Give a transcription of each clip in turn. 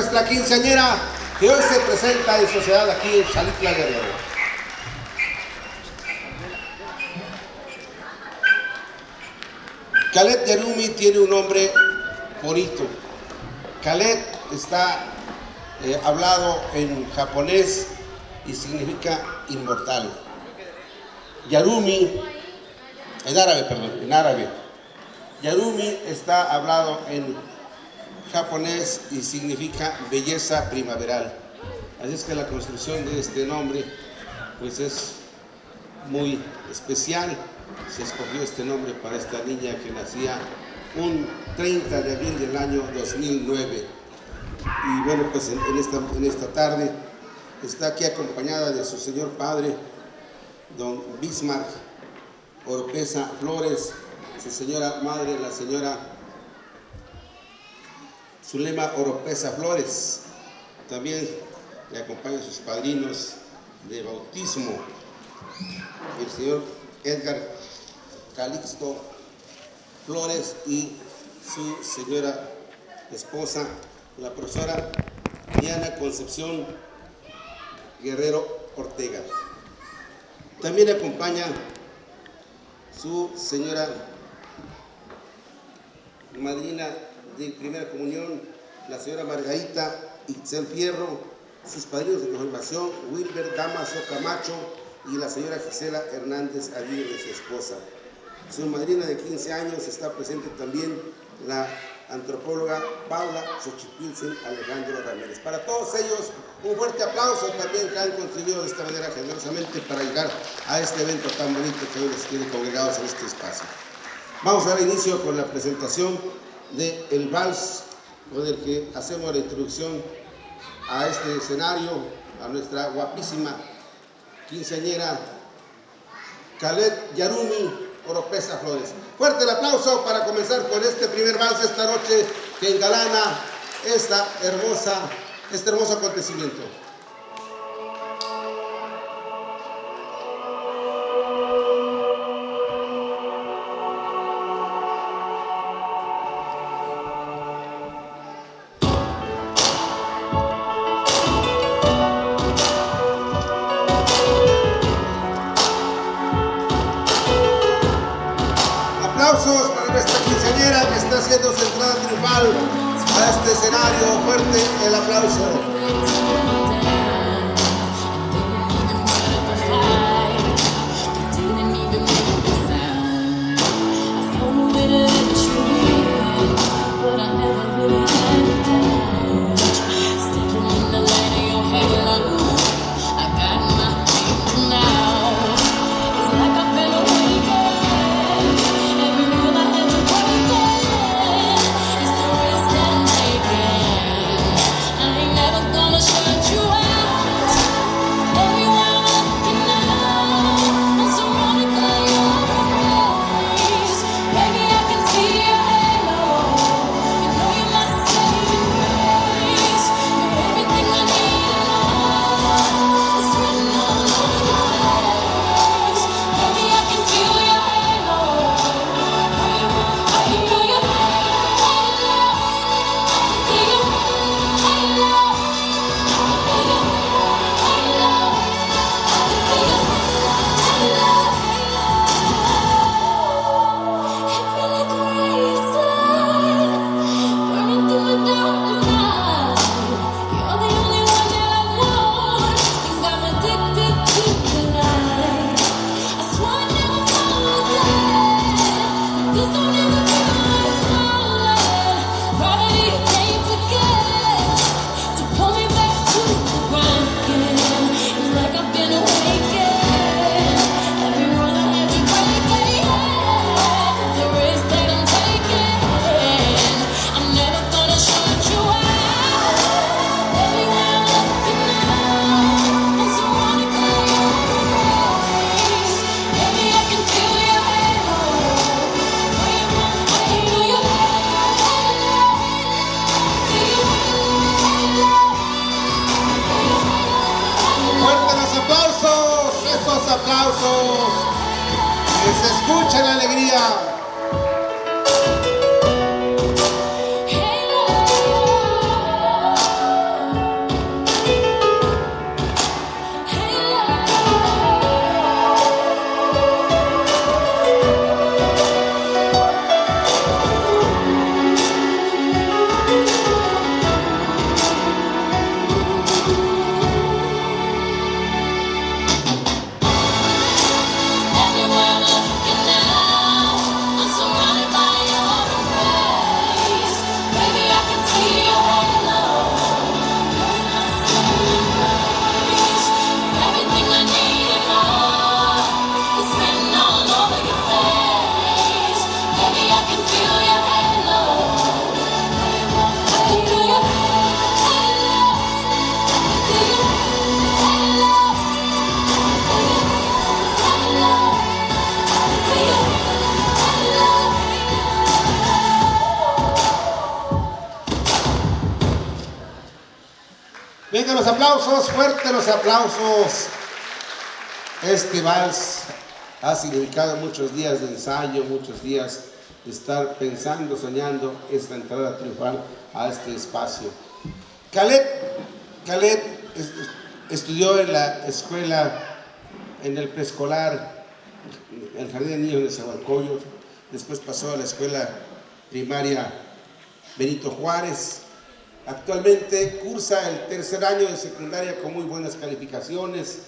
nuestra quinceañera que hoy se presenta en sociedad aquí en Xalitla, Guerrero. Khaled Yarumi tiene un nombre bonito. Khaled está hablado en japonés y significa inmortal. Yarumi, en árabe. Yarumi está hablado en japonés y significa belleza primaveral. Así es que la construcción de este nombre pues es muy especial. Se escogió este nombre para esta niña que nacía un 30 de abril del año 2009. Y bueno, pues en esta tarde está aquí acompañada de su señor padre, don Bismarck Oropesa Flores, su señora madre, la señora Zulema Oropesa Flores. También le acompañan sus padrinos de bautismo, el señor Edgar Calixto Flores y su señora esposa, la profesora Diana Concepción Guerrero Ortega. También le acompaña su señora madrina de primera comunión, la señora Margarita Itzel Fierro, sus padrinos de confirmación, Wilber Damaso Camacho y la señora Gisela Hernández Aguirre, su esposa. Su madrina de 15 años está presente también la antropóloga Paula Xochipilsen Alejandro Ramírez. Para todos ellos, un fuerte aplauso también que han contribuido de esta manera generosamente para llegar a este evento tan bonito que hoy les tiene congregados en este espacio. Vamos a dar inicio con la presentación del vals con el que hacemos la introducción a este escenario, a nuestra guapísima quinceañera Khaled Yarumi Oropesa Flores. Fuerte el aplauso para comenzar con este primer vals de esta noche que engalana este hermoso acontecimiento. Aplausos para nuestra quinceañera que está haciendo su entrada triunfal a este escenario. Fuerte el aplauso. Aplausos, que se escuche la alegría. Vengan los aplausos, fuertes los aplausos. Este vals ha significado muchos días de ensayo, muchos días de estar pensando, soñando esta entrada triunfal a este espacio. Khaled estudió en la escuela, en el preescolar, el Jardín de Niños de Nezahualcóyotl, después pasó a la escuela primaria Benito Juárez. Actualmente cursa el tercer año de secundaria con muy buenas calificaciones,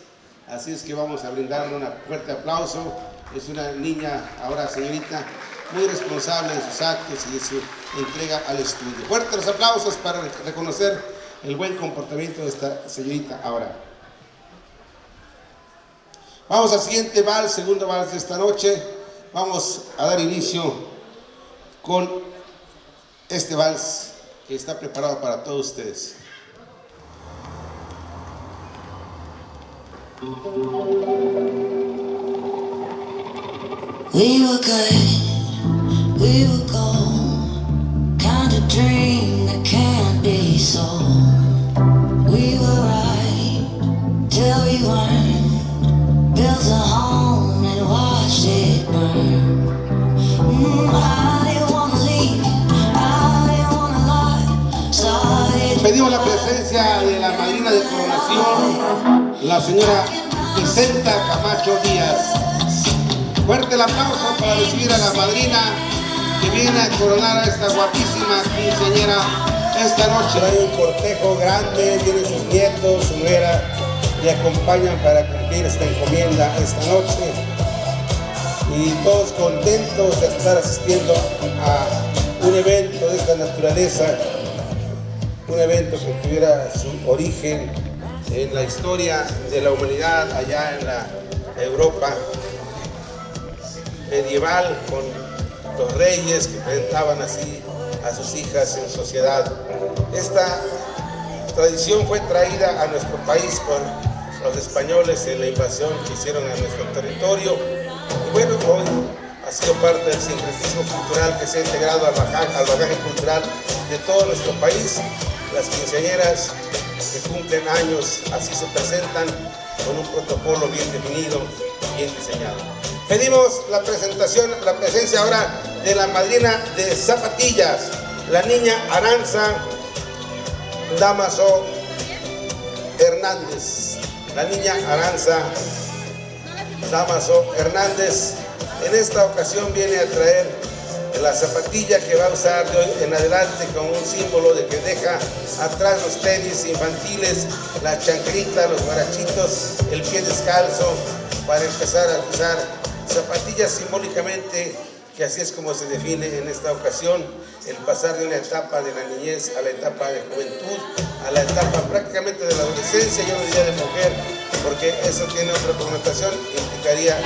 así es que vamos a brindarle un fuerte aplauso. Es una niña, ahora señorita, muy responsable de sus actos y de su entrega al estudio. Fuertes los aplausos para reconocer el buen comportamiento de esta señorita ahora. Vamos al siguiente vals, segundo vals de esta noche. Vamos a dar inicio con este vals que está preparado para todos ustedes. We were good, we were gold, kind of dream that can't be sold. We were right till we weren't, built a home and watched it burn. I didn't wanna leave, I didn't wanna lie. Pedimos la presencia de la madrina de coronación, la señora Vicenta Camacho Díaz. Fuerte el aplauso para recibir a la madrina que viene a coronar a esta guapísima quinceañera esta noche. Hay un cortejo grande, tiene sus nietos, su nuera, le acompañan para cumplir esta encomienda esta noche. Y todos contentos de estar asistiendo a un evento de esta naturaleza, un evento que tuviera su origen en la historia de la humanidad allá en la Europa medieval, con los reyes que presentaban así a sus hijas en sociedad. Esta tradición fue traída a nuestro país por los españoles en la invasión que hicieron a nuestro territorio. Y bueno, hoy ha sido parte del sincretismo cultural que se ha integrado al bagaje cultural de todo nuestro país. Las quinceañeras que cumplen años así se presentan con un protocolo bien definido, bien diseñado. Pedimos la presencia ahora de la madrina de zapatillas, la niña Aranza Damaso Hernández. La niña Aranza Damaso Hernández en esta ocasión viene a traer la zapatilla que va a usar de hoy en adelante como un símbolo de que deja atrás los tenis infantiles, la chanclita, los guarachitos, el pie descalzo, para empezar a usar zapatillas simbólicamente, que así es como se define en esta ocasión, el pasar de una etapa de la niñez a la etapa de juventud, a la etapa prácticamente de la adolescencia, yo no diría de mujer, porque eso tiene otra connotación, implicaría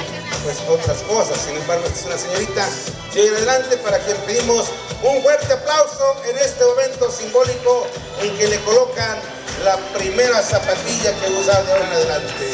pues otras cosas. Sin embargo, es una señorita de hoy en adelante para quien pedimos un fuerte aplauso en este momento simbólico en que le colocan la primera zapatilla que usa de hoy en adelante.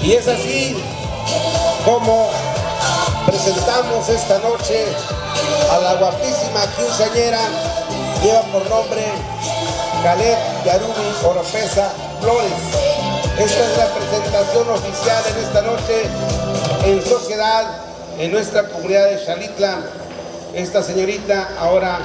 Y es así como presentamos esta noche a la guapísima quinceañera, lleva por nombre Khaled Yaruni Oropesa Flores. Esta es la presentación oficial en esta noche en sociedad en nuestra comunidad de Xalitla. Esta señorita ahora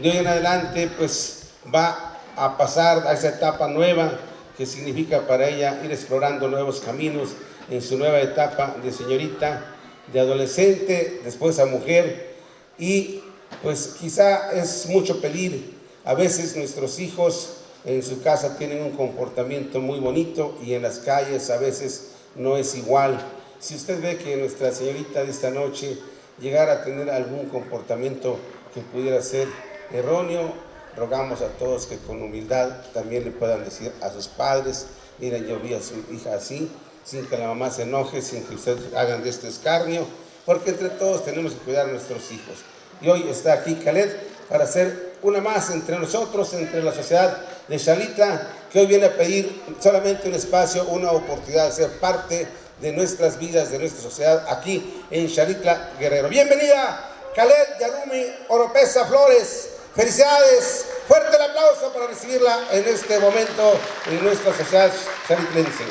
de hoy en adelante pues va a pasar a esa etapa nueva que significa para ella ir explorando nuevos caminos en su nueva etapa de señorita, de adolescente, después a mujer, y pues quizá es mucho pedir. A veces nuestros hijos en su casa tienen un comportamiento muy bonito y en las calles a veces no es igual. Si usted ve que nuestra señorita de esta noche llegara a tener algún comportamiento que pudiera ser erróneo, rogamos a todos que con humildad también le puedan decir a sus padres: miren, yo vi a su hija así, sin que la mamá se enoje, sin que ustedes hagan de este escarnio, porque entre todos tenemos que cuidar a nuestros hijos. Y hoy está aquí Khaled para ser una más entre nosotros, entre la sociedad de Xalitla, que hoy viene a pedir solamente un espacio, una oportunidad de ser parte de nuestras vidas, de nuestra sociedad, aquí en Xalitla, Guerrero. Bienvenida, Khaled Yarumi Oropesa Flores. Felicidades, fuerte el aplauso para recibirla en este momento en nuestra sociedad xalitlense.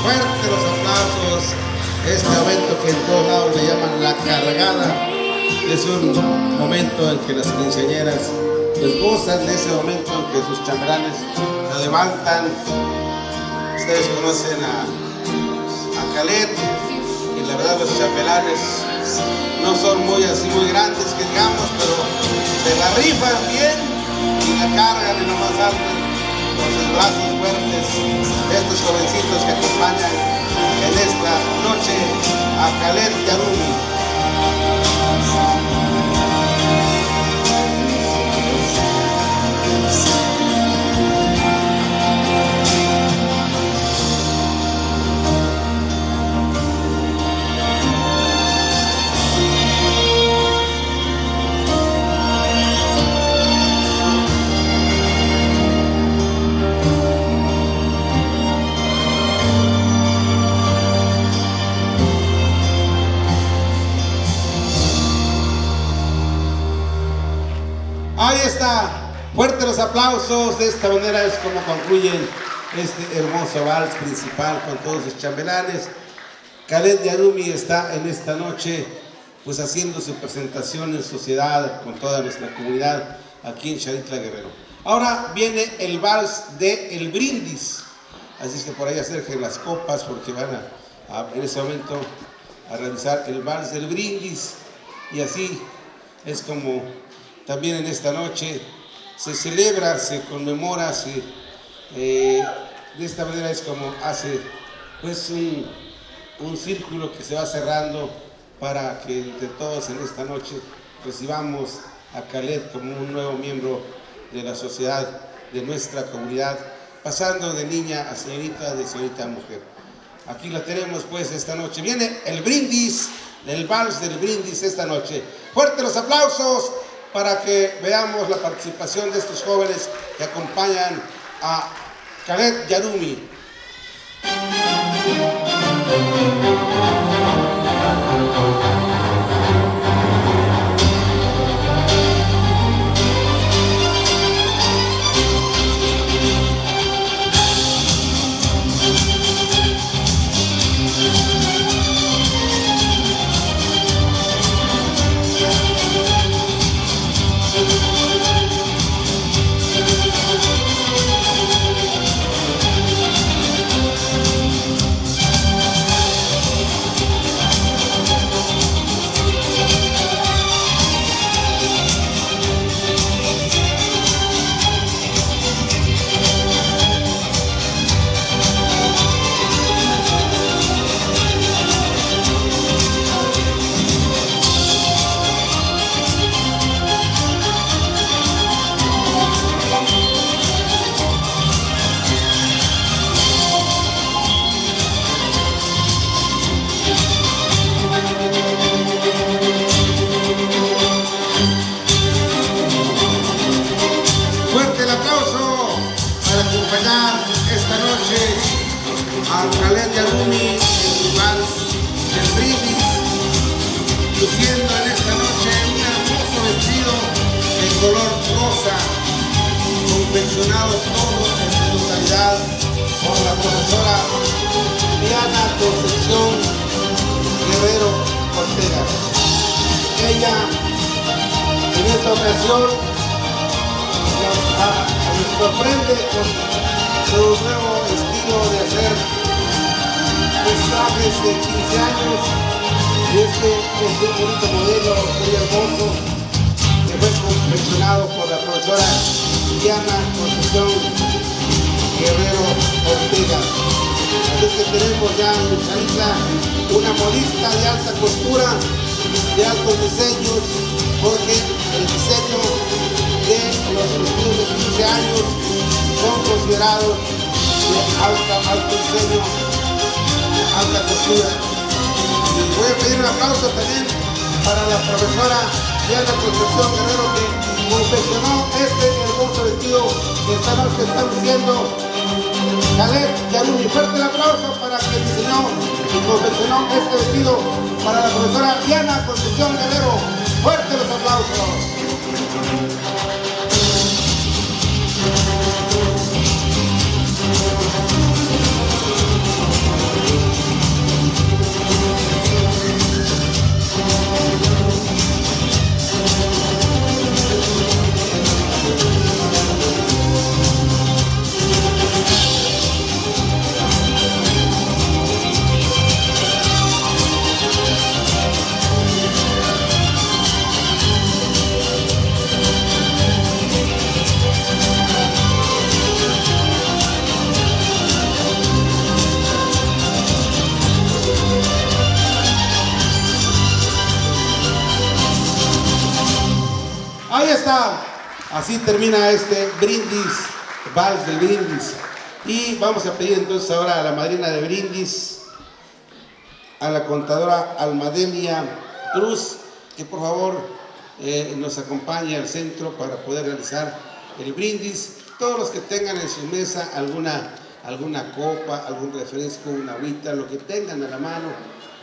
Fuerte los aplausos. Este momento que en todos lados le llaman la cargada es un momento en que las quinceañeras pues gozan de ese momento en que sus chambelanes se levantan. Ustedes conocen a Khaled, y la verdad los chambelanes no son muy grandes que digamos, pero se la rifan bien y la cargan en lo más alto con sus brazos fuertes. Estos jovencitos que acompañan en esta noche a Khaled Yarumi. Ahí está. Fuerte los aplausos. De esta manera es como concluyen este hermoso vals principal con todos los chambelanes. Khaled Yarumi está en esta noche pues haciendo su presentación en sociedad con toda nuestra comunidad aquí en Xaritla Guerrero. Ahora viene el vals de El Brindis. Así es que por ahí acerquen las copas porque van en ese momento a realizar el vals del Brindis. Y así es como también en esta noche se celebra, se conmemora, de esta manera es como hace pues un círculo que se va cerrando para que entre todos en esta noche recibamos a Khaled como un nuevo miembro de la sociedad, de nuestra comunidad, pasando de niña a señorita, de señorita a mujer. Aquí la tenemos pues esta noche. Viene el brindis, el vals del brindis esta noche. Fuerte los aplausos para que veamos la participación de estos jóvenes que acompañan a Khaled Yarumi. Esta noche a Khaled Yarumi en el vals del brindis, luciendo en esta noche un hermoso vestido de color rosa, confeccionado todo en su totalidad por la profesora Diana Concepción Guerrero Ortega. Ella en esta ocasión nos sorprende con su nuevo estilo de hacer trajes de 15 años, y este es un bonito modelo muy hermoso que fue confeccionado por la profesora Diana Concepción Guerrero Ortega. Así que tenemos ya en Xaritla una modista de alta costura, de altos diseños, porque el diseño de los vestidos de 15 años son considerados de alto diseño, alta costura. Y voy a pedir un aplauso también para la profesora Diana Concepción Guerrero, que confeccionó este hermoso vestido que esta noche está luciendo Khaled Yarumi. Fuerte el aplauso para que diseñó y confeccionó este vestido para la profesora Diana Concepción Guerrero. Fuerte los aplausos. Ahí está, así termina este brindis, vals del brindis. Y vamos a pedir entonces ahora a la madrina de brindis, a la contadora Almadelia Cruz, que por favor nos acompañe al centro para poder realizar el brindis. Todos los que tengan en su mesa alguna copa, algún refresco, una agüita, lo que tengan a la mano,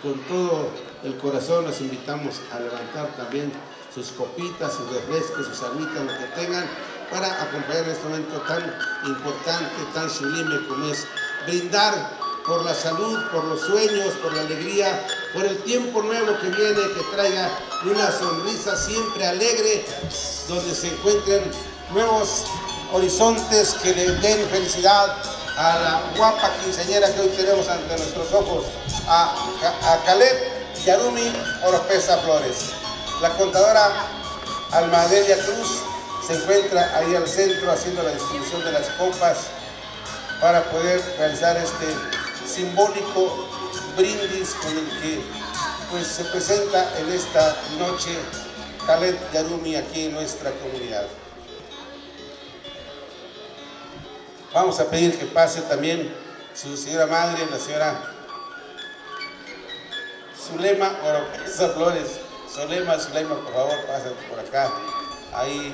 con todo el corazón los invitamos a levantar también sus copitas, sus refrescos, sus agüitas, lo que tengan, para acompañar en este momento tan importante, tan sublime como es brindar por la salud, por los sueños, por la alegría, por el tiempo nuevo que viene, que traiga una sonrisa siempre alegre, donde se encuentren nuevos horizontes que le den felicidad a la guapa quinceañera que hoy tenemos ante nuestros ojos, a Caleb Yarumi Oropeza Flores. La contadora Almadelia Cruz se encuentra ahí al centro haciendo la distribución de las copas para poder realizar este simbólico brindis con el que pues se presenta en esta noche Caleb Yarumi aquí en nuestra comunidad. Vamos a pedir que pase también su señora madre, la señora Zulema Oropeza Flores. Zulema, por favor, pásate por acá. Ahí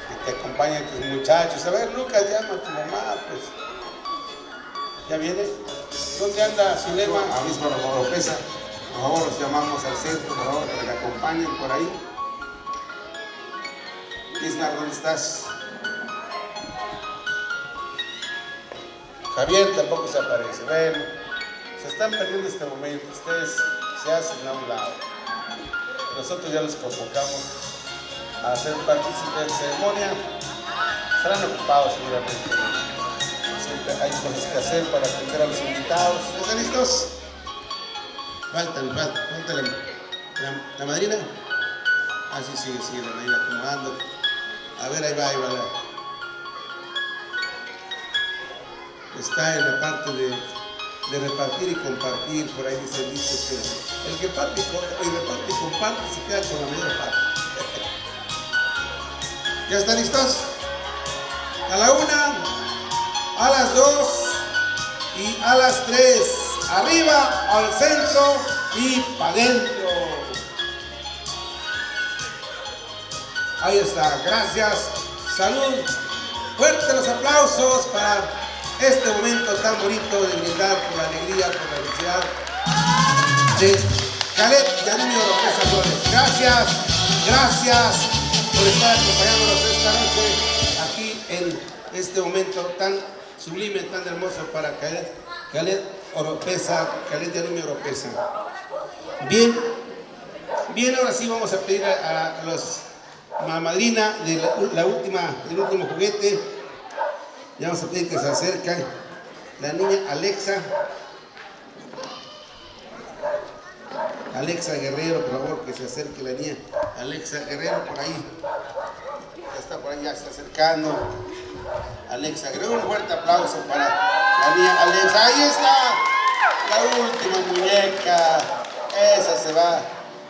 que te acompañen tus muchachos. A ver, Lucas, llama a tu mamá, pues. ¿Ya viene? ¿Dónde anda Zulema? A misma Oropeza. Por favor, los llamamos al centro, por favor, para que acompañen por ahí. Isnar, ¿dónde estás? Javier tampoco se aparece. Bueno, se están perdiendo este momento. Ustedes se hacen a un lado. Nosotros ya los convocamos a ser partícipes de ceremonia. Estarán ocupados seguramente. Siempre hay cosas que hacer para atender a los invitados. ¿Están listos? Falta la madrina. Así sigue la madrina acomodando. A ver, ahí va. Está en la parte de repartir y compartir. Por ahí dice el dicho que el que reparte y comparte se queda con la mayor parte. ¿Ya están listos? A la 1, a las 2 y a las 3. Arriba, al centro y para adentro. Ahí está, gracias. Salud. Fuertes los aplausos para este momento tan bonito de brindar por la alegría, por la felicidad de Caleb Yarumi Oropeza Flores. Gracias por estar acompañándonos esta noche aquí en este momento tan sublime, tan hermoso para Caleb Yarumi Oropeza. Bien, ahora sí vamos a pedir a la madrina de del último juguete. Ya vamos a pedir que se acerque la niña Alexa Guerrero, por favor, que se acerque la niña Alexa Guerrero por ahí. Ya está por ahí, ya está acercando Alexa Guerrero. Un fuerte aplauso para la niña Alexa. Ahí está la última muñeca. Esa se va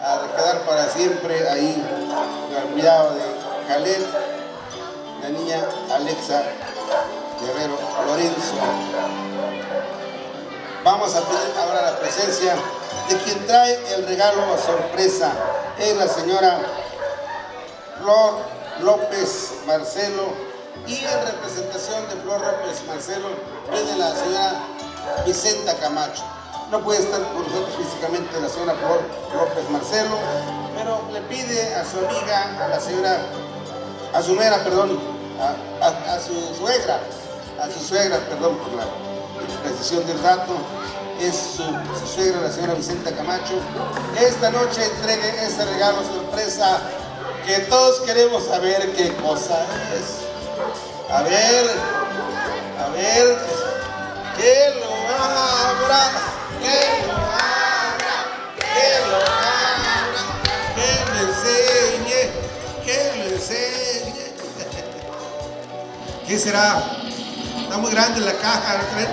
a quedar para siempre ahí, al cuidado de Caleb, la niña Alexa Guerrero Lorenzo. Vamos a pedir ahora la presencia de quien trae el regalo a sorpresa. Es la señora Flor López Marcelo, y en representación de Flor López Marcelo viene la señora Vicenta Camacho. No puede estar con nosotros físicamente la señora Flor López Marcelo, pero le pide a su amiga, a la señora, a su nuera, perdón, a su suegra, perdón por la precisión del dato, es su suegra, la señora Vicenta Camacho. Esta noche entregue ese regalo sorpresa que todos queremos saber qué cosa es. A ver, que lo abra, que lo abra, que lo enseñe. ¿Qué será? Está muy grande la caja, ¿no creen?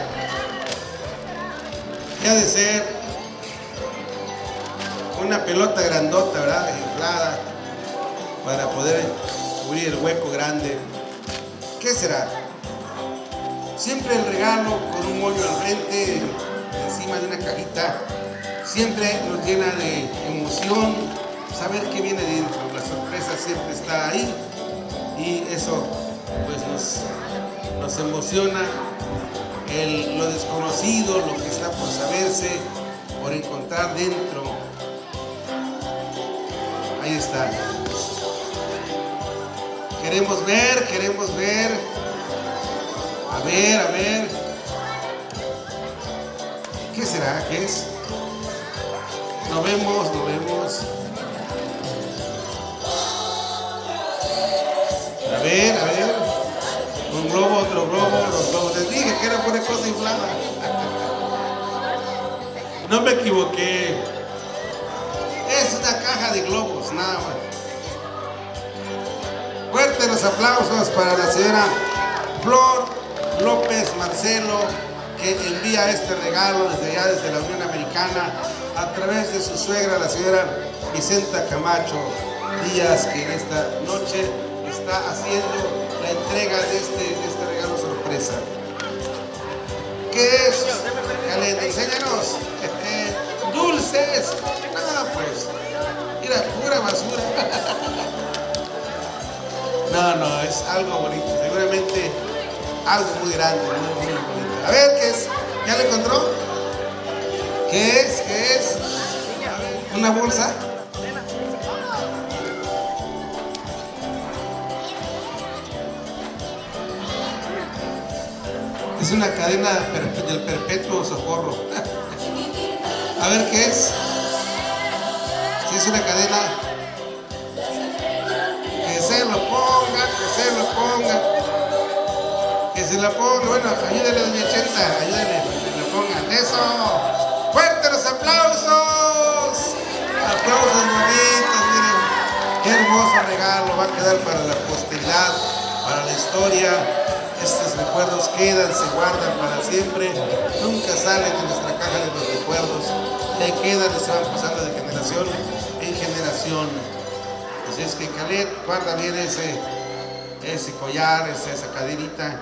¿Qué ha de ser? Una pelota grandota, ¿verdad? Inflada, para poder cubrir el hueco grande. ¿Qué será? Siempre el regalo con un moño al frente, encima de una cajita, siempre nos llena de emoción saber qué viene dentro. La sorpresa siempre está ahí y eso pues nos emociona, lo desconocido, lo que está por saberse, por encontrar dentro. Ahí está. Queremos ver. A ver. ¿Qué será? ¿Qué es? Lo vemos. A ver. Un globo, otro globo, los globos. Les dije que era pura cosa inflada. No me equivoqué. Es una caja de globos, nada más. Fuertes los aplausos para la señora Flor López Marcelo, que envía este regalo desde allá, desde la Unión Americana, a través de su suegra, la señora Vicenta Camacho Díaz, que en esta noche está haciendo la entrega de este regalo sorpresa. ¿Qué es? Khaled, enséñanos. Dulces. No, pues. Mira, pura basura. No, es algo bonito. Seguramente algo muy grande, muy bonito. A ver, ¿qué es? ¿Ya lo encontró? ¿Qué es? ¿Una bolsa? Es una cadena del perpetuo socorro. A ver, ¿qué es? Si es una cadena. Que se lo ponga. Que se la ponga. Bueno, ayúdenle, doña Chenta, ayúdenle, que lo pongan. ¡Eso! ¡Fuertes los aplausos! Aplausos bonitos, miren. Qué hermoso regalo. Va a quedar para la posteridad, para la historia. Estos recuerdos quedan, se guardan para siempre. Nunca salen de nuestra caja de los recuerdos. Ahí quedan y se van pasando de generación en generación. Así es que Khaled, guarda bien ese collar, esa cadenita.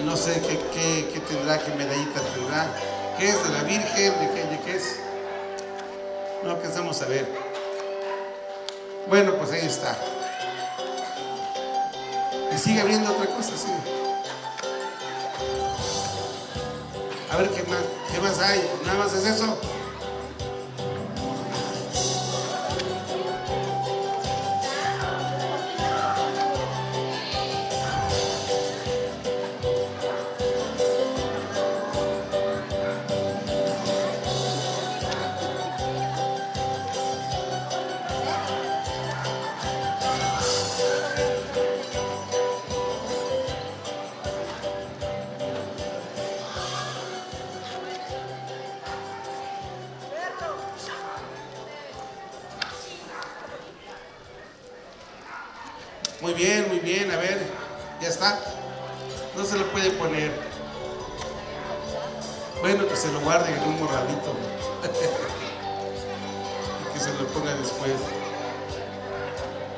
No sé qué tendrá, qué medallita tendrá. ¿Qué es? ¿De la Virgen? ¿De qué es? No alcanzamos a ver. Bueno, pues ahí está. Y sigue habiendo otra cosa, sí. A ver qué más hay. Nada más es eso. Muy bien, a ver, ya está. No se lo puede poner. Bueno, que se lo guarden en un morradito. Y que se lo ponga después.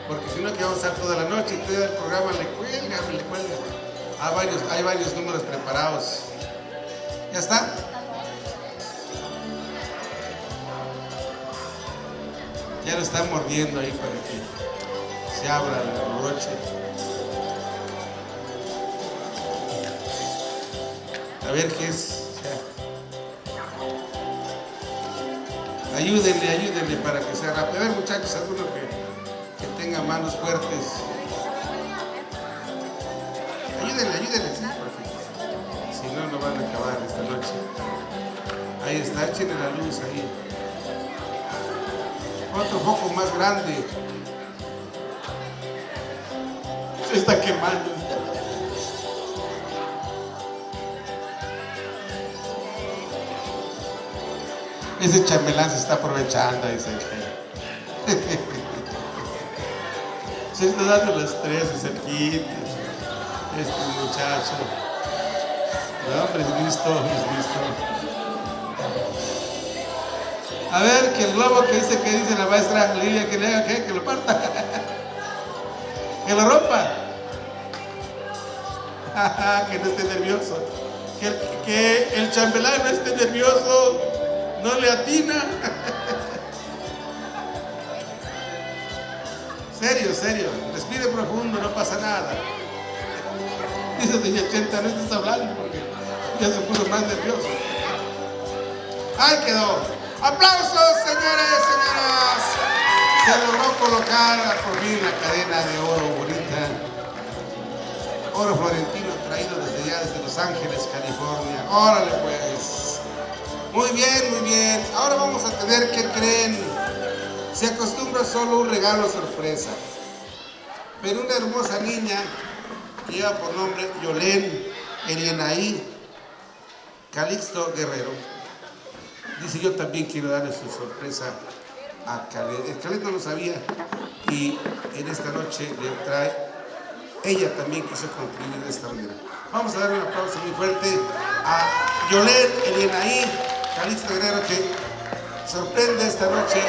Porque si no, que vamos a estar toda la noche y todo el programa le cuelga. Hay varios números preparados. ¿Ya está? Ya lo están mordiendo ahí para que se abra el broche. A ver qué es. Ayúdenle para que sea rápido. A ver, muchachos, alguno que tenga manos fuertes. Ayúdenle, sí, porque si no, no van a acabar esta noche. Ahí está, échenle la luz ahí. Otro foco más grande. Se está quemando. Ese chambelán se está aprovechando, dice. Se está dando los tres cerquitas. Este muchacho. No, hombre, es listo. A ver, que el globo que dice la maestra Lilia, que le haga ¿qué? Que lo parta. Que lo rompa. Que no esté nervioso. Que el chambelán no esté nervioso. No le atina. Serio. Respire profundo, no pasa nada. Dice doña Chenta, no estás hablando porque ya se puso más nervioso. Ahí quedó. ¡Aplausos, señores, señoras! Se logró colocar por fin la cadena de oro bonita. coro florentino traído desde allá, desde Los Ángeles, California. Órale pues. Muy bien, muy bien. Ahora vamos a tener, ¿qué creen? Se acostumbra solo un regalo sorpresa. Pero una hermosa niña que lleva por nombre Yolén Elienaí Calixto Guerrero dice: yo también quiero darle su sorpresa a Calet. Calet no lo sabía y en esta noche le trae, ella también quiso contribuir de esta manera. Vamos a dar un aplauso muy fuerte a Yolén Elienaí Calixto Guerrero, que sorprende esta noche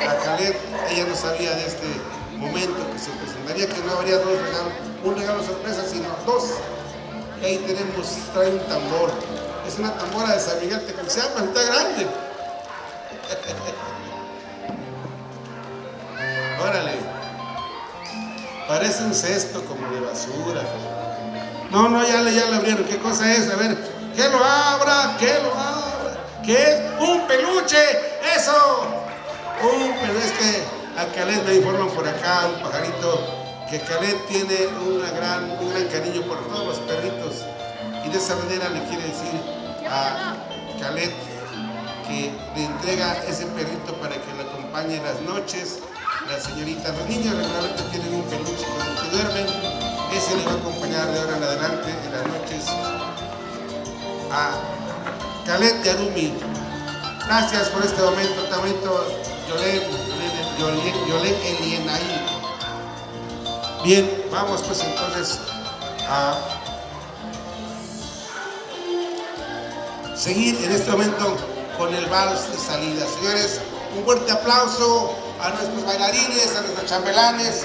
a Calet. Ella no sabía de este momento que se presentaría, que no habría dos regalos, un regalo sorpresa, sino dos. Y ahí tenemos, trae un tambor. Es una tambora de San Miguel Tecumsehapa, está grande. Órale. Parece un cesto como de basura. No, ya le abrieron. ¿Qué cosa es? A ver, que lo abra, que lo abra. ¿Qué es? ¡Un peluche! ¡Eso! Es que a Calet me informan por acá, un pajarito, que Calet tiene un gran cariño por todos los perritos, y de esa manera le quiere decir a Calet que le entrega ese perrito para que lo acompañe en las noches. La señorita, los niños regularmente tienen un peluche con el que duermen, ese le va a acompañar de ahora en adelante en las noches a Calet Yarumi. Gracias por este momento tan bonito, Yolén Elienaí. Bien, vamos pues entonces a seguir en este momento con el vals de salida. Señores, un fuerte aplauso a nuestros bailarines, a nuestros chambelanes,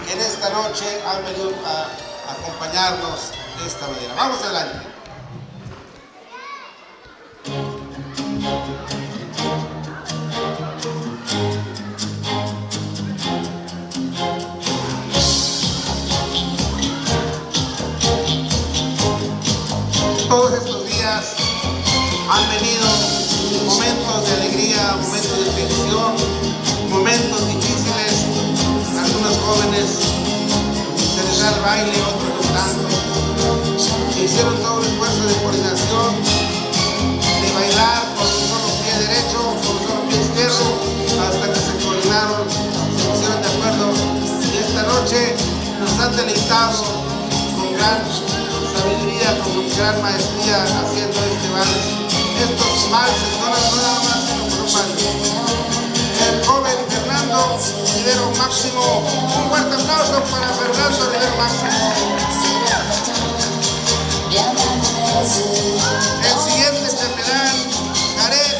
que en esta noche han venido a acompañarnos de esta manera. Vamos adelante. Todos estos días han venido momentos de alegría, momentos de tensión, momentos difíciles. Algunos jóvenes se les da el baile, otros no tanto. Hicieron todo un esfuerzo de coordinación, de bailar con un solo pie derecho, con un solo pie izquierdo, hasta que se coordinaron, se pusieron de acuerdo. Y esta noche nos han deleitado con gran sabiduría, con gran maestría, haciendo este vals. Estos valses no nada más, sino por un vals. El joven Fernando Rivero Máximo, un fuerte aplauso para Fernando Rivero Máximo. El siguiente chambelán, Jared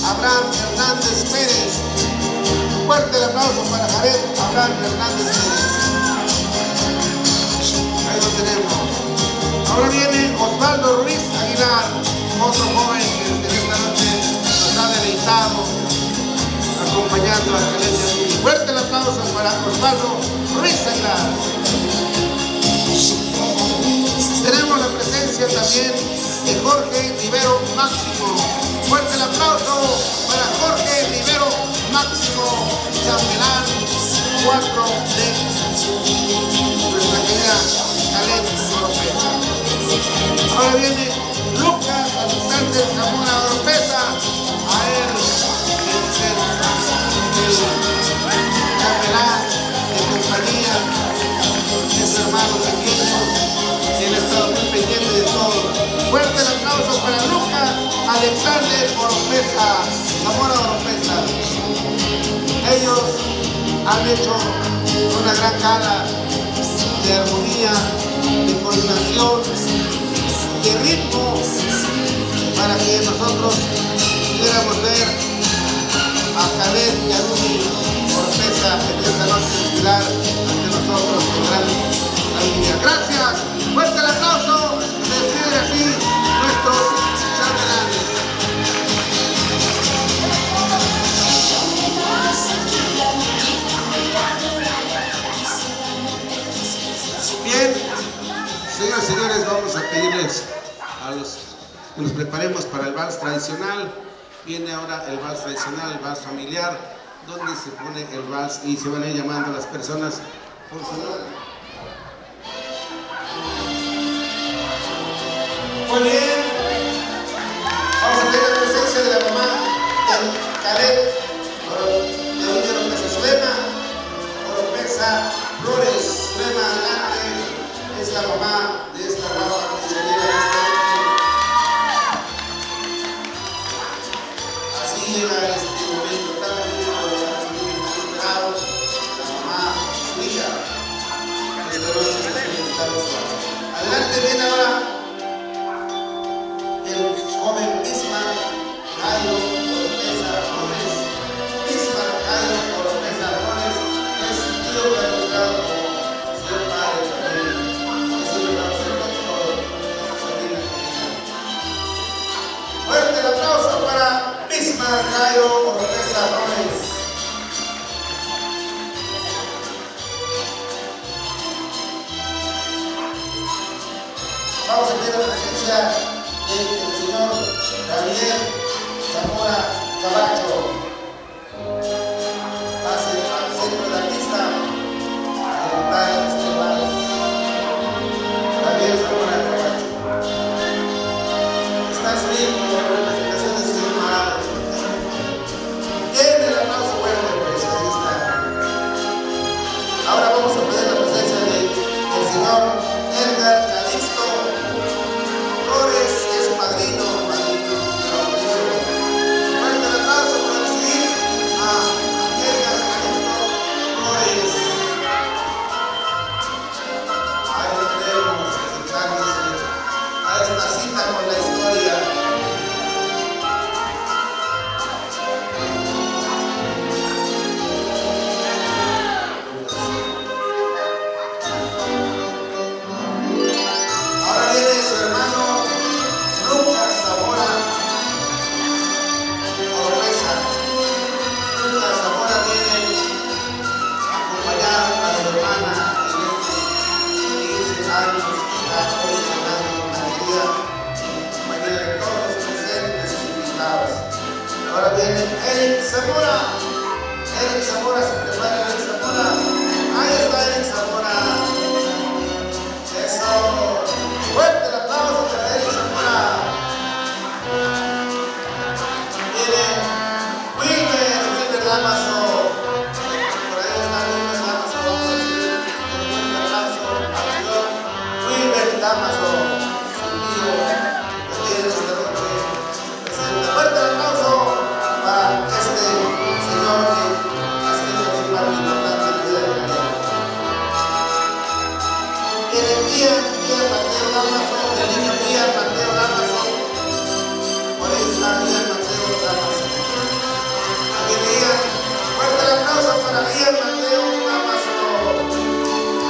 Abraham Hernández Pérez. Un fuerte aplauso para Jared Abraham Hernández Pérez. Ahí lo tenemos. Ahora viene Osvaldo Ruiz Aguilar, otro joven que desde esta noche nos ha deleitado acompañando a Calet Yarumi. Fuerte el aplauso para Osvaldo Ruiz Aguilar. Tenemos la presencia también de Jorge Rivero Máximo. Fuerte el aplauso para Jorge Rivero Máximo, chambelán 4 de nuestra querida Calet Oropesa. Ahora viene Lucas Alexander Zamora Oropesa. A él es el chambelán de compañía de su hermano pequeño, que él ha estado muy pendiente de todo. Fuerte el aplauso para Lucas Alexander Oropesa, Zamora Oropesa. Ellos han hecho una gran gala de armonía, de coordinación, de ritmo, para que nosotros pudiéramos ver a Calet Yarumi Oropesa en esta noche estelar ante nosotros con gran alegría. Gracias, fuerte el aplauso, se despiden así nuestros chambelanes. Bien, señoras y señores, vamos a pedirles a los que nos preparemos para el vals tradicional. Viene ahora el vals tradicional, el vals familiar, donde se pone el vals y se van a ir llamando a las personas por su nombre. Muy bien. Vamos a tener la presencia de la mamá de Caleb, de Doña Oropesa Zulema, Oropesa Flores. Zulema, adelante, es la mamá de esta guapa que se llega a esta noche. Así llega este momento tan bonito, esperado, la mamá, su hija. Esta noche está invitando su alma. Adelante, viene ahora el joven Bismarck Jairo Oropesa Rones. Bismarck Jairo Oropesa Rones es tío que ha buscado como señor padre también. Eso lo vamos a hacer con todo. Fuerte el aplauso para Bismarck Jairo Oropesa Rones. Vamos a tener la presencia del señor Javier Zamora Cabacho. Pase al centro de la pista a debutar este vals. Javier Zamora Cabacho. Está su hijo en representación del señor Marado. Bien, el aplauso fuerte, pues ahí está. Ahora vamos a pedir la presencia del señor Edgar Calixto Flores, es su padrino, fuerte el aplauso para recibir a Edgar Calixto Flores. Ahí lo tenemos, presentándose a esta cita con la historia. Ahora viene su hermano Lucas Zamora Oropesa. Lucas Zamora viene a acompañar a su hermana en estos 15 años que está hoy celebrando con la alegría y compañía de todos los presentes y invitados. Ahora viene Eric Zamora. Eric Zamora, se prepara Eric Zamora. Ahí está Eric Zamora. Eso. Fuerte el aplauso para Eric Zamora. Viene Wilber Damaso. Por ahí está Wilber Damaso. Vamos a decir un fuerte aplauso al señor Wilber Damaso, su tío que tiene esta noche presente. Fuerte el aplauso para este señor que ha sido también parte importante en la vida de la viene Ian Mateo Damaso, el niño Ian Mateo Damaso. Por ahí está Ian Mateo Damaso. También Ian, fuerte el aplauso para Ian Mateo Damaso.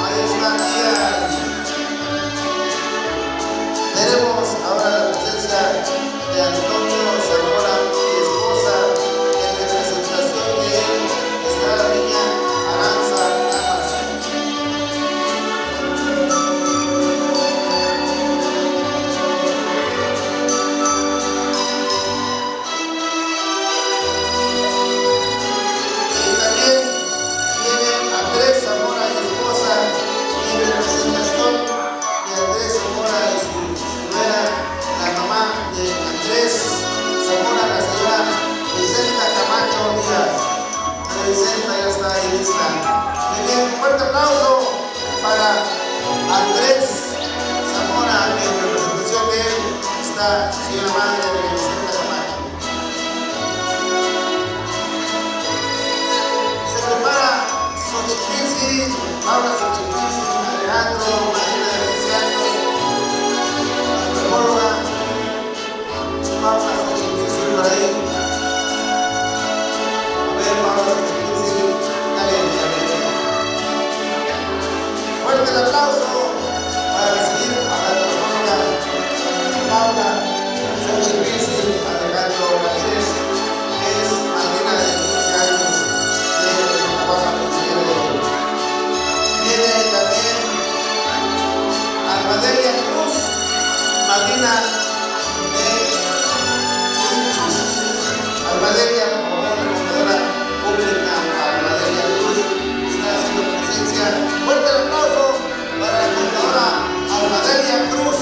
Ahí está Ian. Tenemos ahora la presencia de Antonio Zamora y esposa. En representación de él está la niña Aranza Damaso. Y también viene Andrés Zamora y esposa en representación de Andrés Zamora y su nuera, la mamá de Andrés Zamora, la señora Vicenta Camacho Díaz. La Vicenta ya está ahí lista. Muy bien, un fuerte aplauso para Andrés Zamora, que en representación de él está la señora madre de Vicenta Camacho. Se prepara Xochipilzi, Paula Xochipilzi, Alejandro, Marina de Feliciano, la antropóloga, Paula Xochipilzi por ahí. A ver, Paula Xochipilzi, dale. Fuerte el aplauso para recibir a la antropóloga Paula Xochipilzi, Alejandro Ramírez, que es madrina de 15 años de la Baja Pensión de Oro. Viene también Almadelia Cruz, madrina de Inchus. Almadelia, por favor, la contadora pública, Almadelia Cruz, está haciendo presencia. Fuerte el aplauso para la contadora Almadelia Cruz.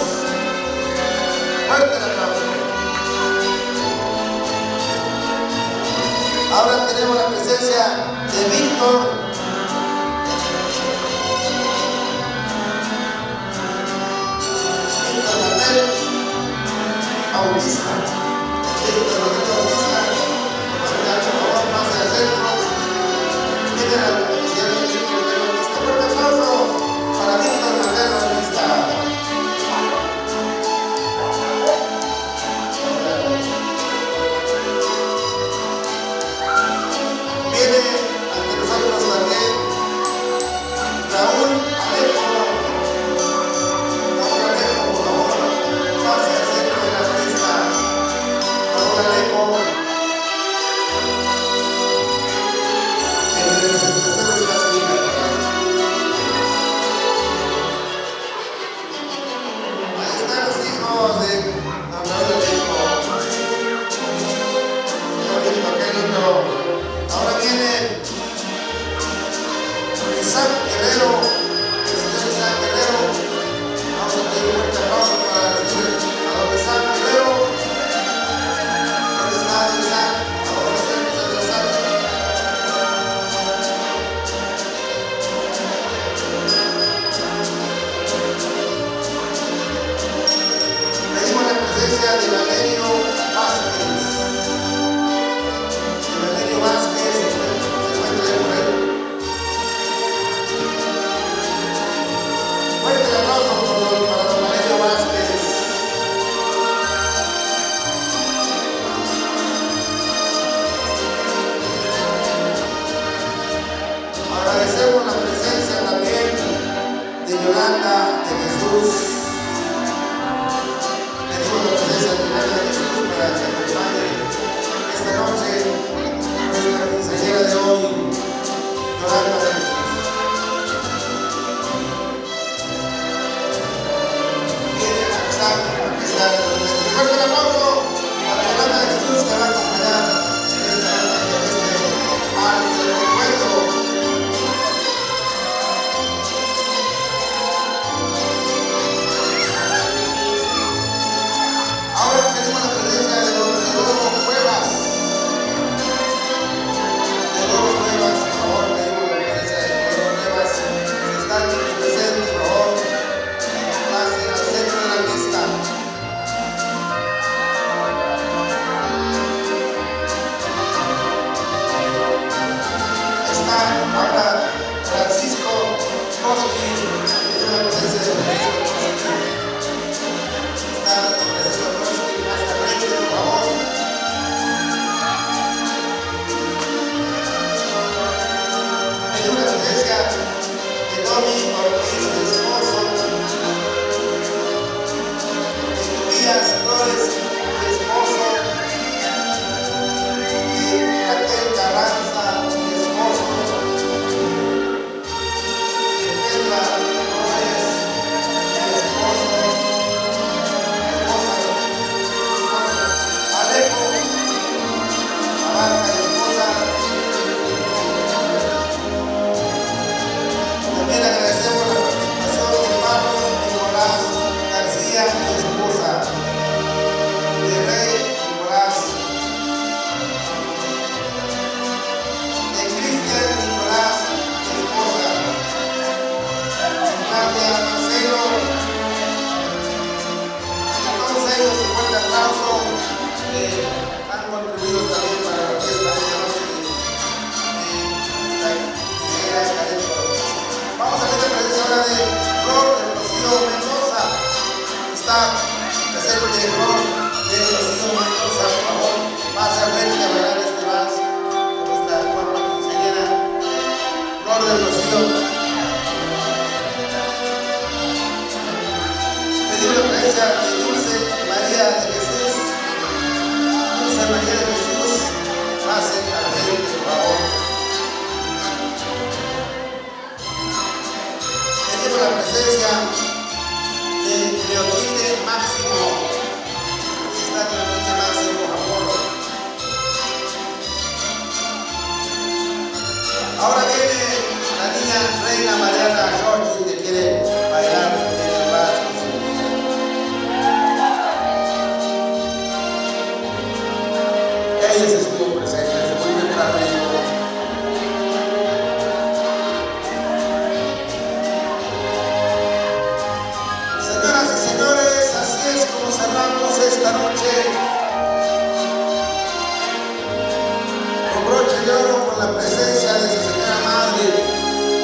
La presencia de su señora madre,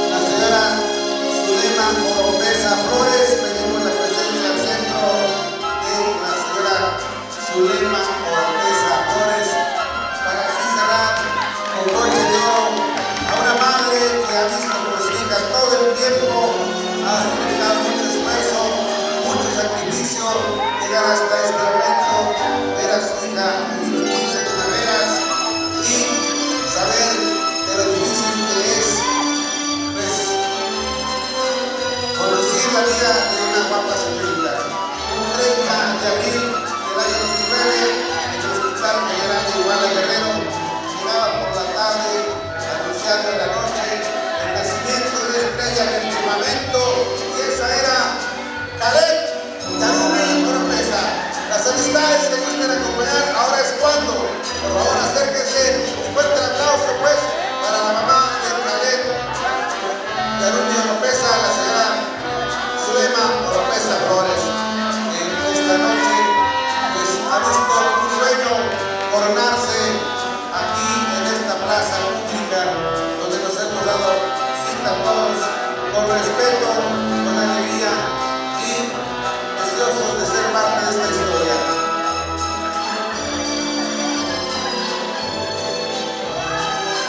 la señora Zulema Oropesa Flores, pedimos la presencia al centro de la señora Zulema Oropesa Flores para así cerrar con broche de oro a una madre que ha visto por su hija todo el tiempo, ha dedicado mucho esfuerzo, mucho sacrificio, llegar hasta este momento, ver a su hija vivir 15 primaveras y saber de lo difícil que es, pues, conducir la vida de una guapa señorita. Un 30 de abril del año 2009, en el Hospital General de Iguala Guerrero, llegaba por la tarde, anunciando en la noche el nacimiento de una estrella del firmamento, y esa era Caleb Yarumi Oropesa. Las amistades que gusten acompañar, ahora es cuando. Por favor, acérquense y fuerte el aplauso, pues, para la mamá de Caleb Yarumi Oropesa, la señora Zulema Oropesa Flores, que esta noche pues, ha visto un sueño coronarse aquí en esta plaza pública, donde nos hemos dado cita a todos con respeto, con alegría y deseosos de ser parte de esta historia.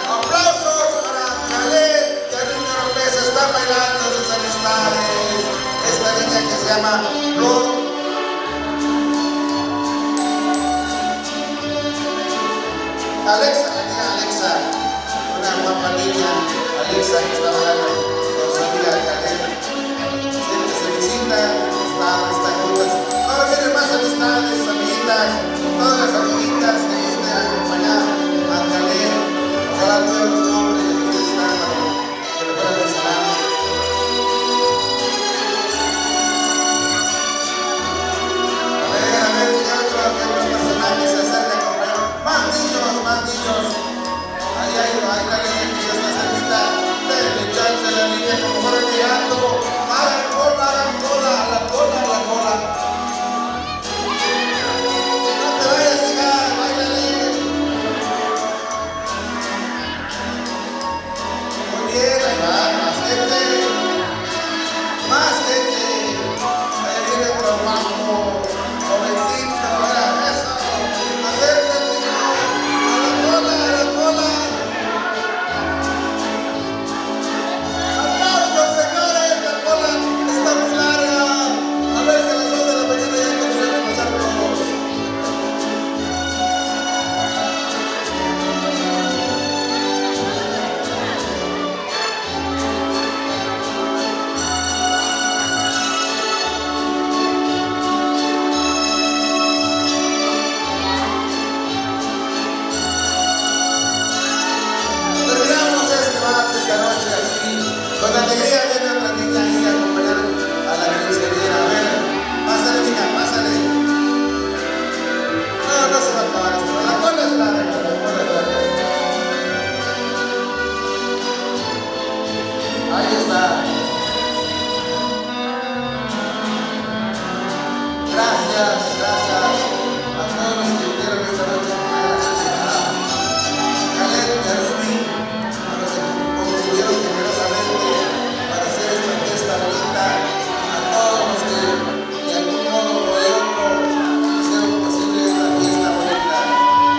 Aplausos para Caleb Yarumi Oropesa, están bailando sus amistades, esta niña que se llama Flor. Alexa, la niña Alexa, una guapa niña, Alexa, que está bailando con su amiga Caleb. Siempre se visitan, están juntas. Ahora vienen más amistades, amiguitas, todas las amiguitas que gusten acompañar a Caleb. Ojalá todos los nombres de quienes están, que le puedan mencionar. A ver, que otros personajes se acercan a comer. Más niños. Ahí la niña que ya está cerquita. Denle chance a la niña como fuera tirando. Hagan cola, la cola. No te vayas a llegar, báilale. Muy bien, ahí va, más gente. Ahí viene otro guapo, jovencito, ahora eso. Acércate, a la cola. Aplausos, señores, la cola está muy larga. A ver si a las 2 de la mañana ya encontraremos a pasar todos. Terminamos este martes esta noche así, con alegría viene otra niña ahí a acompañar a la quinceañera. A ver, pásale, mija, pásale. No se va a acabar esto. La cola es larga, Ahí está. Gracias a todos los que vinieron esta noche a acompañar a su señora Caleb Yarumi, a los que contribuyeron generosamente para hacer esta fiesta bonita, a todos los que de algún modo o de otro hicieron posible esta fiesta bonita.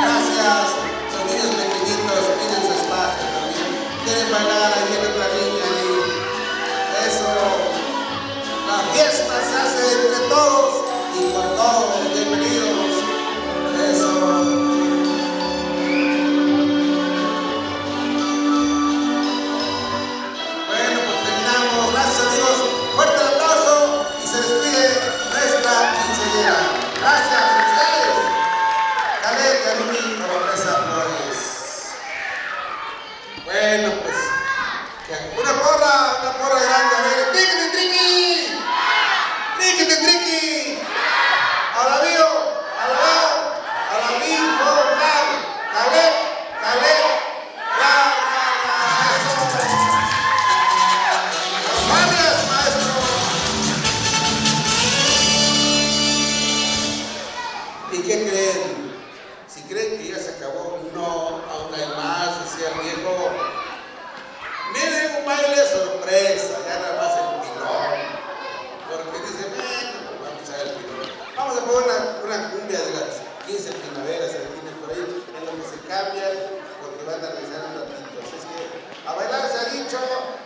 Gracias, los niños pequeñitos piden su espacio también. Quieren bailar, ahí viene otra niña ahí. Eso, la fiesta se hace entre todos y con todos. Bienvenidos. Eso. Bueno, pues terminamos. Gracias, amigos. Fuerte el aplauso y se despide nuestra quinceañera. Gracias, felicidades. Caleb Yarumi Oropesa Flores. Bueno, pues, una porra grande. A ver, triqui. A la mío, a la mismo, Caleb. Gracias, maestro. ¿Y qué creen? Si creen que ya se acabó, no, aún hay más, decía el viejo. Miren un baile sorpresa, ya una cumbia de las 15 primaveras, se tiene por ahí, en lo que se cambian, porque van a regresar un ratito. Así es que a bailar se ha dicho,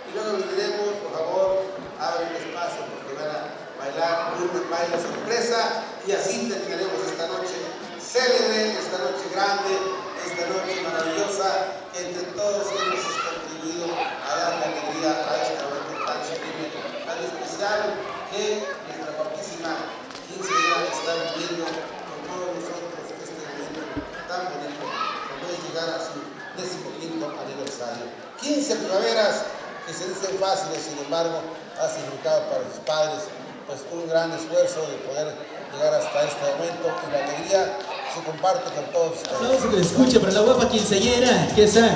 y luego les diremos, por favor, abren espacio, porque van a bailar un baile sorpresa, y así terminaremos esta noche célebre, esta noche grande, esta noche maravillosa, que entre todos hemos contribuido a dar la alegría a este momento tan sublime, tan especial, que nuestra guapísima quinceañera está viviendo con todos nosotros este momento tan bonito, como es llegar a su 15º aniversario. 15 primaveras que se dicen fáciles, sin embargo, ha significado para sus padres pues un gran esfuerzo de poder llegar hasta este momento, y la alegría se comparte con todos ustedes. Aplauso que se escuche para la guapa quinceañera que está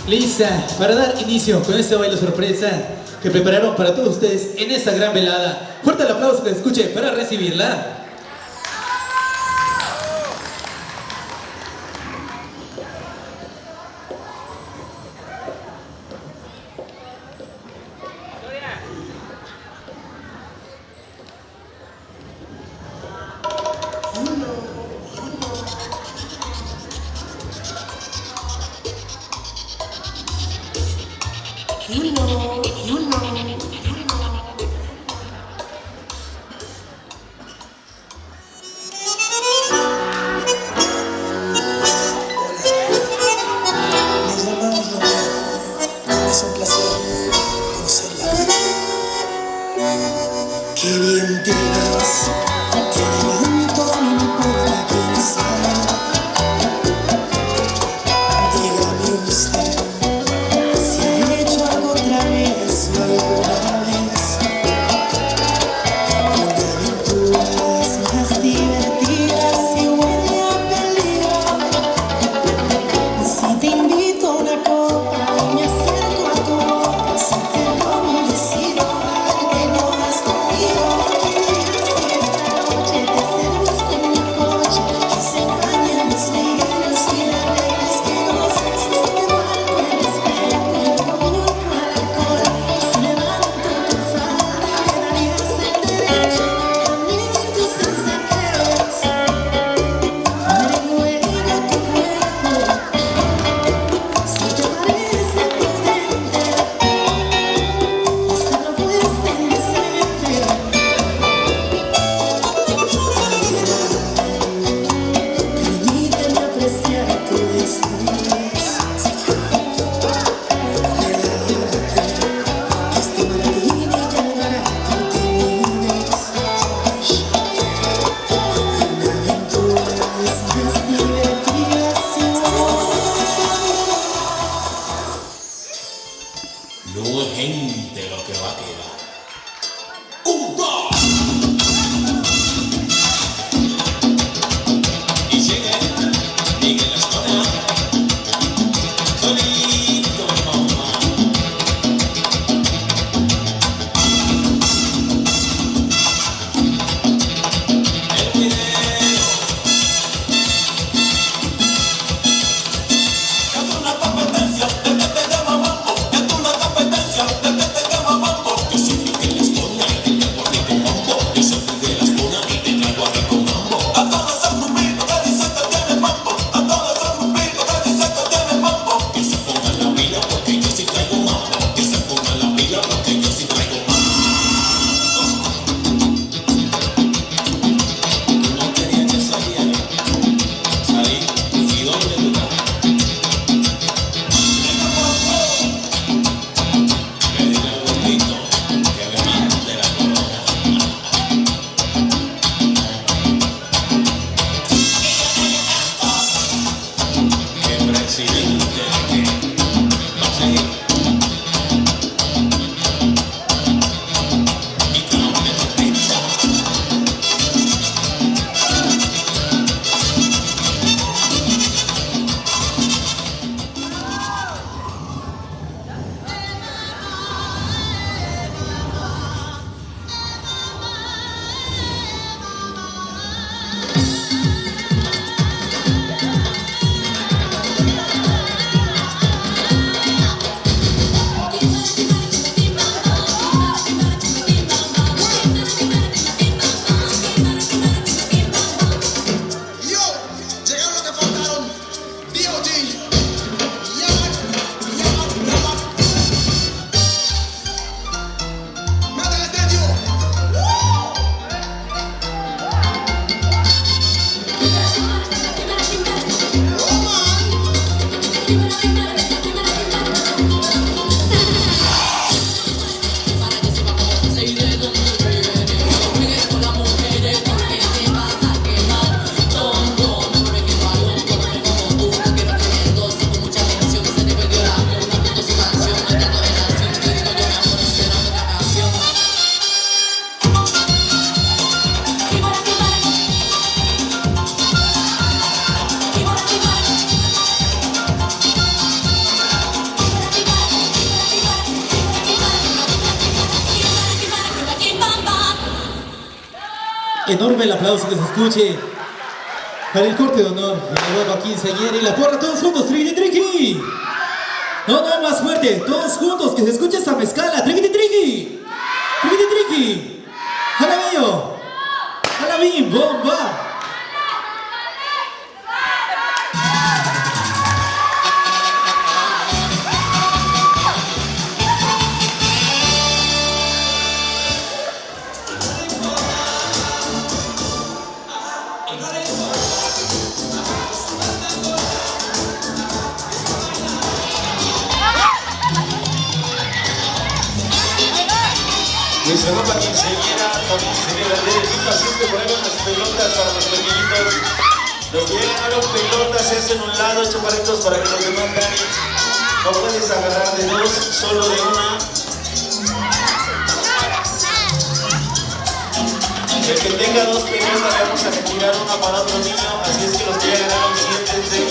lista para dar inicio con este baile sorpresa que prepararon para todos ustedes en esta gran velada. Fuerte el aplauso que se escuche para recibirla. You know. Es un placer conocerla. Qué bien te ves, te adelanto, no importa quién sea. Dígame usted si ha hecho algo otra vez o alguna vez. Donde aventuras más divertidas y huele a peligro. Si te invito a una copa y me acerco a tu boca, si te robo un besito, que no has conmigo. Si esta noche te Enorme el aplauso que se escuche para el corte de honor, la guapa quinceañera y la porra, todos juntos, triqui triqui. No, más fuerte, todos juntos, que se escuche esta mezcala, triqui triqui. Triqui triqui. Jala bello. Jala bim, bomba. Nuestra ropa quinceañera también se queda de siempre ponemos las pelotas para los pequeñitos. Los que llegan a las pelotas se hacen un lado, chaparritos, para que los demás ganen. No puedes agarrar de dos, solo de una. El que tenga dos pelotas le vamos a retirar una para otro niño, así es que los que ya ganaron, siéntense.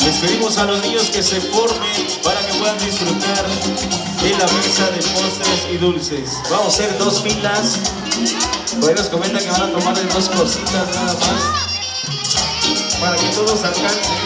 Les pedimos a los niños que se formen para que puedan disfrutar de la mesa de postres y dulces. Vamos a hacer 2 filas. Por ahí nos comentan que van a tomar 2 cositas nada más, para que todos alcancen.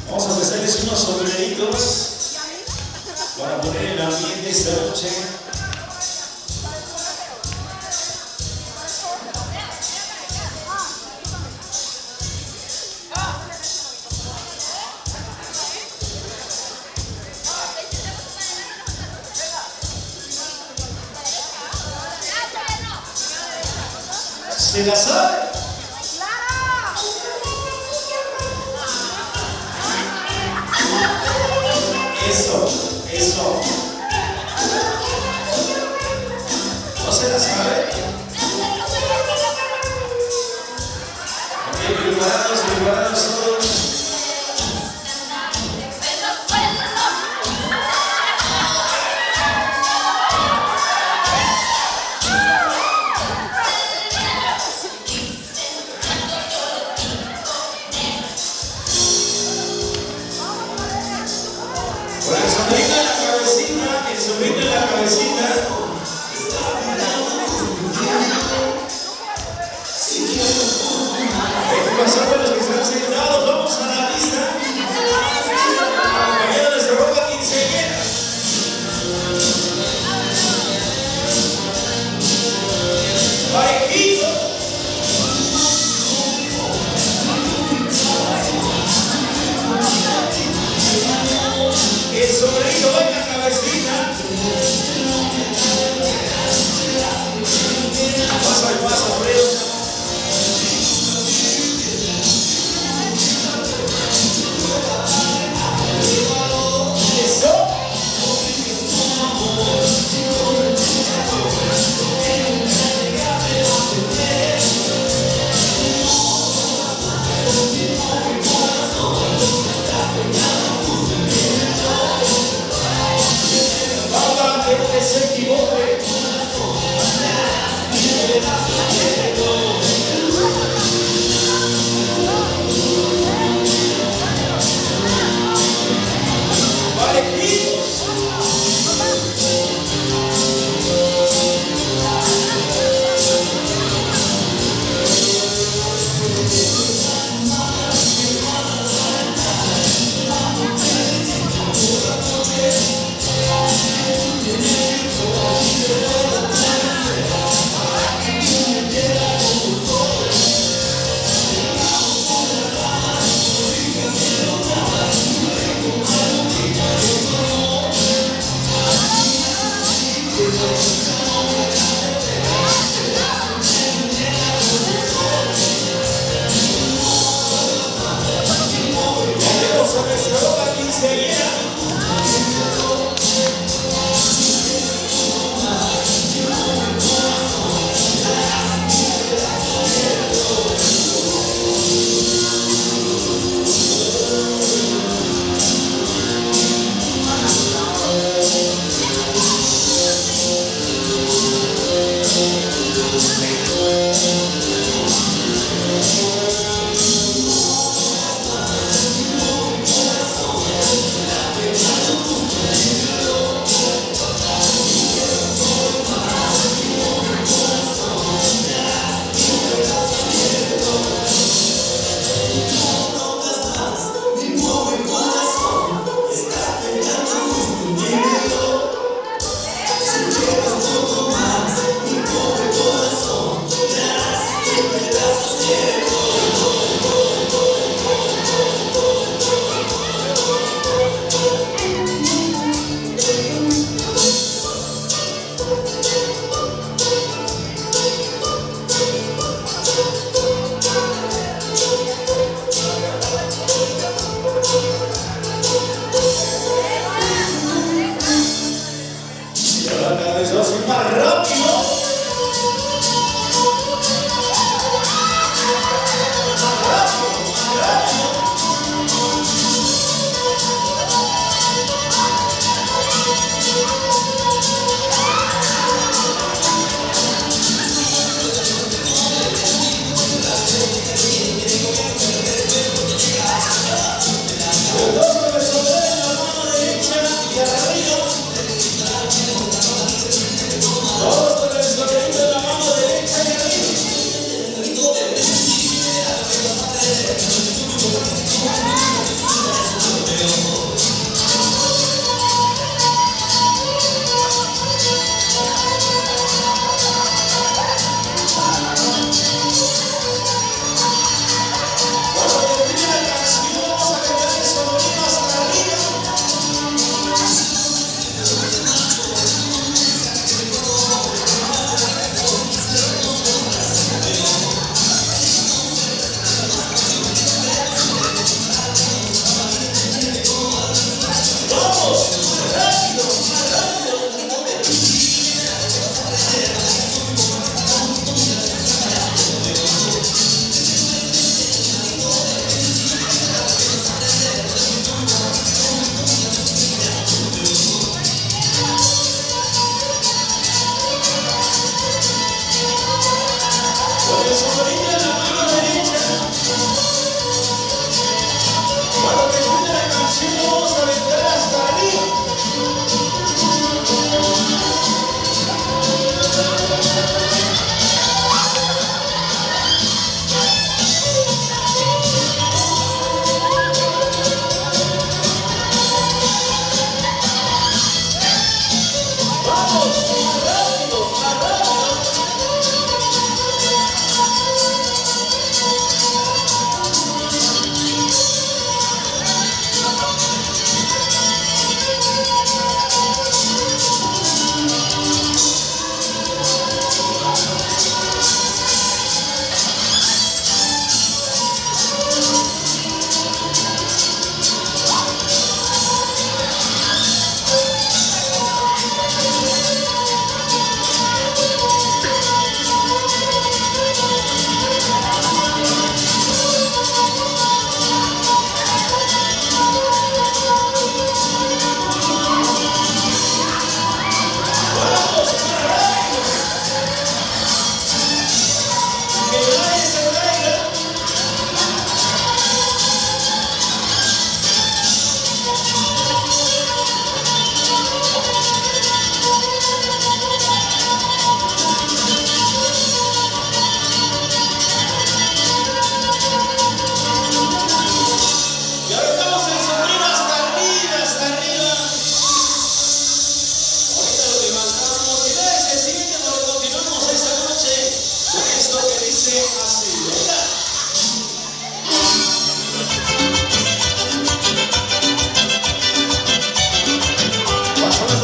Vamos a ofrecerles unos sombreritos para poner el ambiente esta noche. ¿Se la sabe? Eso. ¿No se la sabe? Ok, preparados todos. Por el sombrero en la cabecita. el sombrito en la cabecita. Pasando a los que están sentados, vamos a la lista. Acompañado de nuestra ropa quinceañera. Parejito. El sombrerito va en la cabecita. Paso al paso, sombrero. Se equivoque.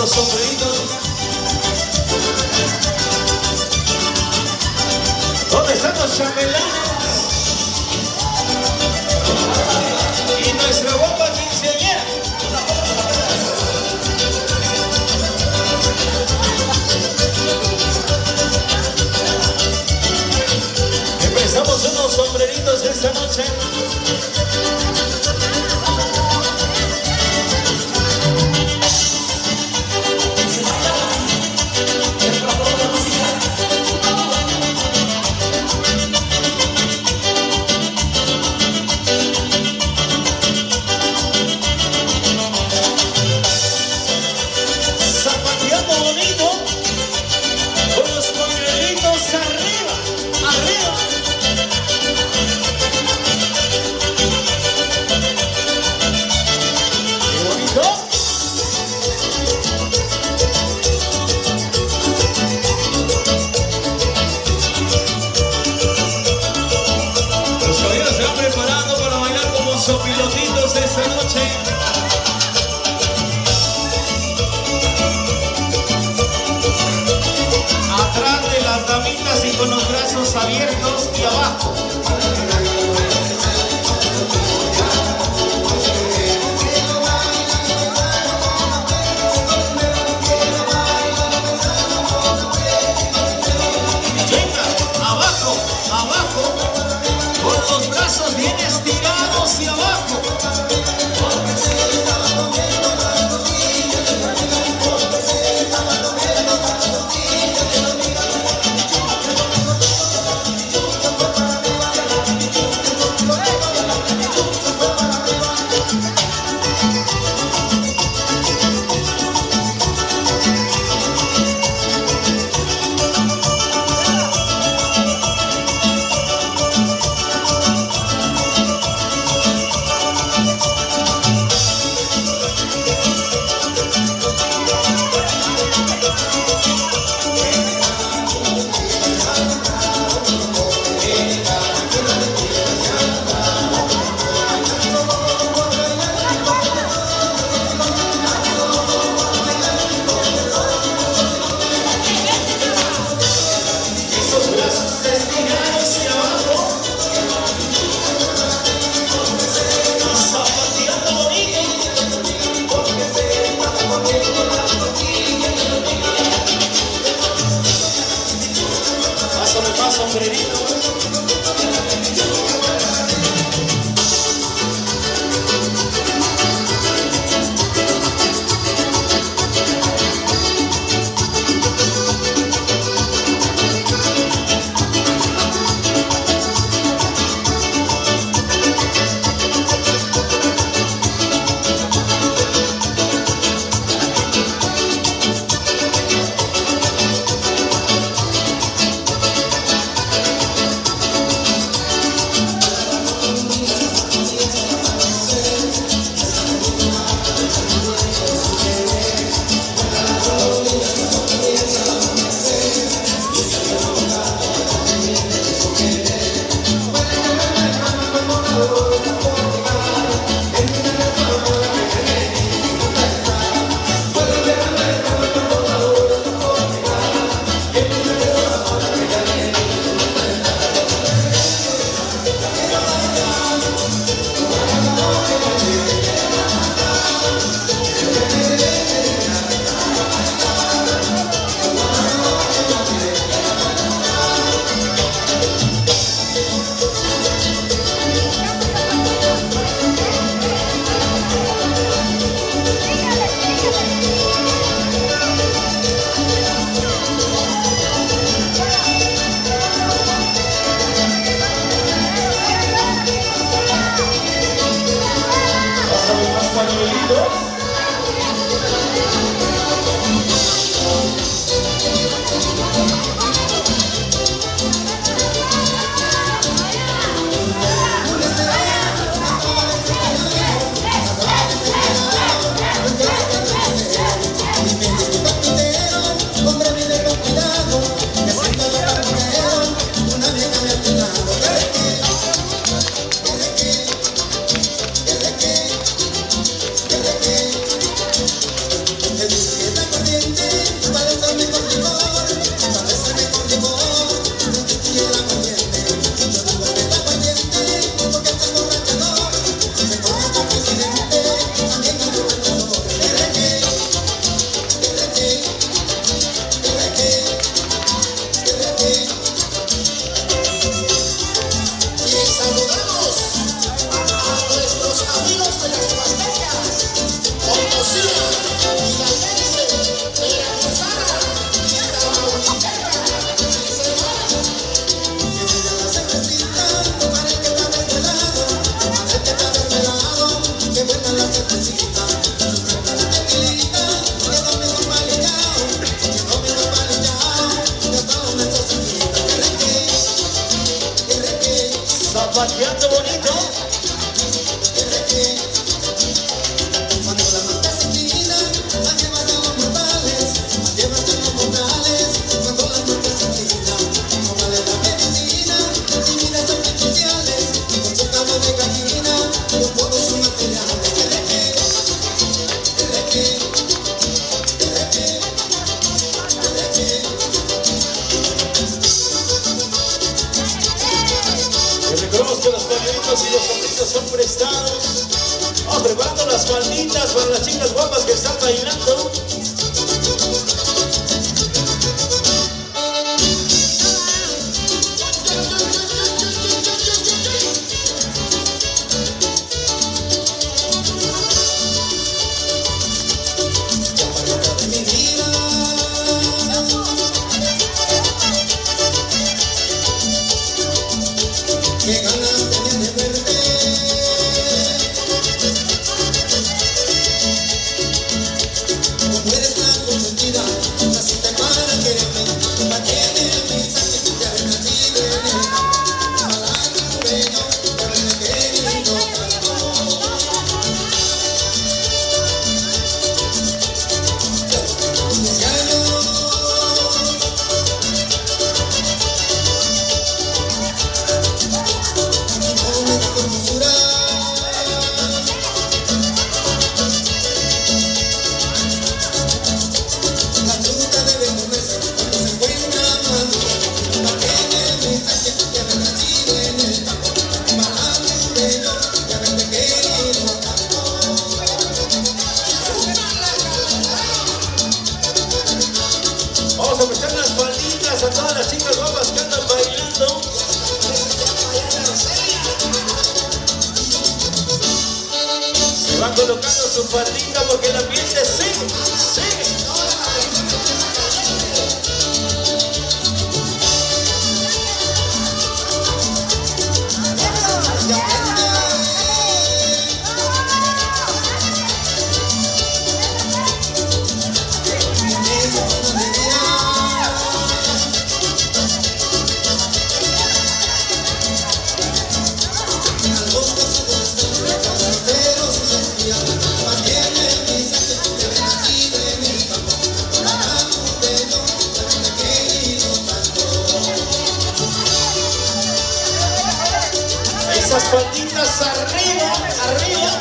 los sombreritos. ¿Dónde están los chambelanes? Y nuestra guapa quinceañera. Empezamos unos sombreritos esta noche. Pilotitos esta noche. Atrás de las damitas y con los brazos abiertos y abajo. Venga, abajo, abajo, con los brazos bien estirados y abajo. hermanitos y los sobrinos son prestados. Vamos preparando las falditas para las chicas guapas que están bailando. Qué ganas tenía de verte. Como eres tan consentida, naciste para quererme. Pa' tiene el mensaje de haber nacido en el campo. Malayo bello, de haberte querido tanto. Decía yo, la fruta debe comerse cuando se encuentra madura. Pa' tiene el mensaje de haber nacido en el campo. Malayo bello, de haberte querido tanto. Vamos a prestar las falditas a todas las chicas guapas que andan bailando. Se van colocando su faldita porque el ambiente sigue, sigue. Esas falditas arriba, arriba.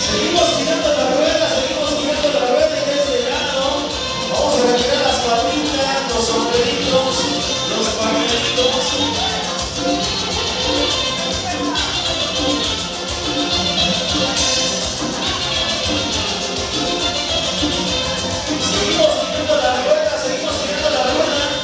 Seguimos girando la rueda y de este lado vamos a retirar las patitas, los sombreritos, los pañuelitos. Seguimos girando la rueda, seguimos girando la rueda.